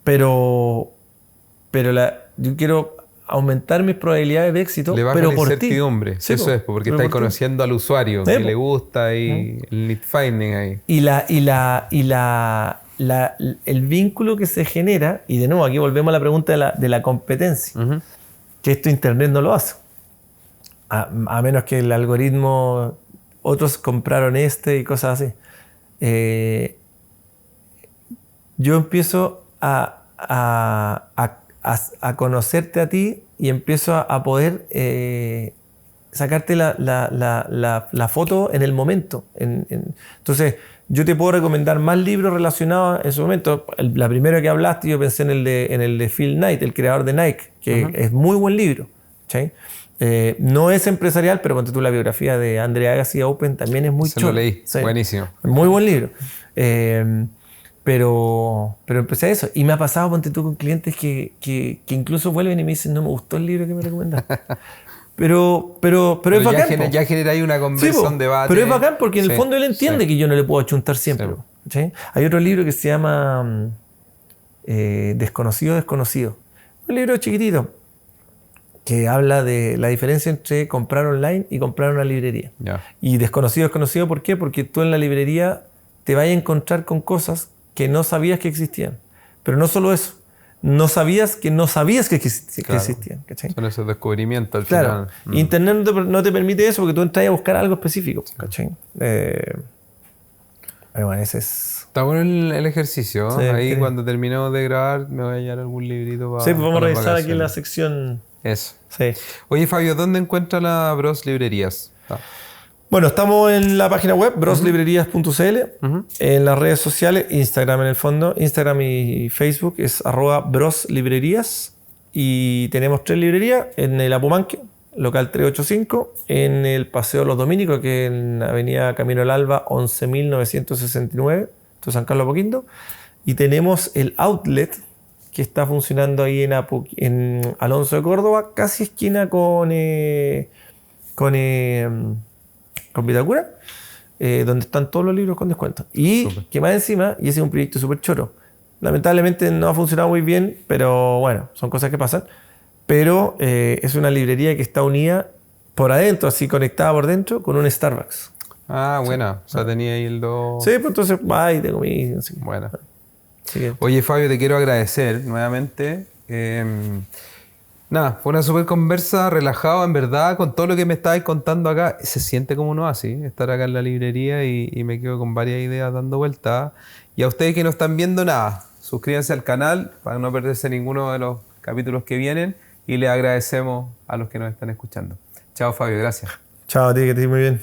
[SPEAKER 1] pero yo quiero aumentar mis probabilidades de éxito,
[SPEAKER 3] Le baja
[SPEAKER 1] pero
[SPEAKER 3] la
[SPEAKER 1] por ti.
[SPEAKER 3] incertidumbre.
[SPEAKER 1] Sí,
[SPEAKER 3] eso es, porque estáis conociendo al usuario que le gusta y el need finding ahí.
[SPEAKER 1] El vínculo que se genera, y de nuevo aquí volvemos a la pregunta de la competencia, que esto Internet no lo hace. A menos que el algoritmo, otros compraron y cosas así. Yo empiezo a conocerte a ti y empiezo a poder sacarte la foto en el momento. Entonces, yo te puedo recomendar más libros relacionados en su momento. La primera que hablaste, yo pensé en el de Phil Knight, el creador de Nike, que es muy buen libro. ¿Sí? No es empresarial, pero ponte tú la biografía de Andre Agassi Open también es muy chula.
[SPEAKER 3] Lo leí, sí. Buenísimo.
[SPEAKER 1] Muy buen libro. Pero empecé a eso. Y me ha pasado, ponte tú, con clientes que incluso vuelven y me dicen, no me gustó el libro que me recomendaste. Pero es bacán.
[SPEAKER 3] Ya genera ahí una conversación, debate.
[SPEAKER 1] Pero es bacán porque en el fondo él entiende que yo no le puedo achuntar siempre.
[SPEAKER 3] Sí.
[SPEAKER 1] ¿Sí? Hay otro libro que se llama Desconocido. Un libro chiquitito que habla de la diferencia entre comprar online y comprar en una librería.
[SPEAKER 3] Yeah.
[SPEAKER 1] Y desconocido, ¿por qué? Porque tú en la librería te vas a encontrar con cosas que no sabías que existían. Pero no solo eso. No sabías que existían. ¿Cachai?
[SPEAKER 3] Son esos descubrimientos al
[SPEAKER 1] final. Internet no te permite eso porque tú entras a buscar algo específico. ¿Cachai? Pero bueno, ese es...
[SPEAKER 3] Está bueno el ejercicio.
[SPEAKER 1] Sí,
[SPEAKER 3] ahí cuando terminemos de grabar me voy a llevar algún librito para...
[SPEAKER 1] Sí, pues vamos a revisar aquí la sección
[SPEAKER 3] Eso.
[SPEAKER 1] Sí.
[SPEAKER 3] Oye, Fabio, ¿dónde encuentra la Bros Librerías?
[SPEAKER 1] Bueno, estamos en la página web, broslibrerías.cl, en las redes sociales, Instagram en el fondo, Instagram y Facebook es @broslibrerías, y tenemos 3 librerías, en el Apumanque, local 385, en el Paseo Los Dominicos, que es en Avenida Camino al Alba, 11.969, esto es San Carlos Apoquindo, y tenemos el outlet, que está funcionando ahí en Alonso de Córdoba, casi esquina con Vitacura, donde están todos los libros con descuento. Y que más encima, y ese es un proyecto súper choro, lamentablemente no ha funcionado muy bien, pero bueno, son cosas que pasan, pero es una librería que está unida por adentro, así conectada por dentro, con un Starbucks.
[SPEAKER 3] Ah, buena. O sea, tenía ahí el dos.
[SPEAKER 1] Sí, pues entonces, ay, te comí. Así.
[SPEAKER 3] Buena.
[SPEAKER 1] Así que,
[SPEAKER 3] Oye, Fabio, te quiero agradecer nuevamente. Nada, fue una súper conversa, relajado, en verdad, con todo lo que me estabas contando acá. Se siente como no así, estar acá en la librería y me quedo con varias ideas dando vueltas. Y a ustedes que no están viendo nada, suscríbanse al canal para no perderse ninguno de los capítulos que vienen y les agradecemos a los que nos están escuchando. Chao, Fabio, gracias.
[SPEAKER 1] chao a ti, que estés muy bien.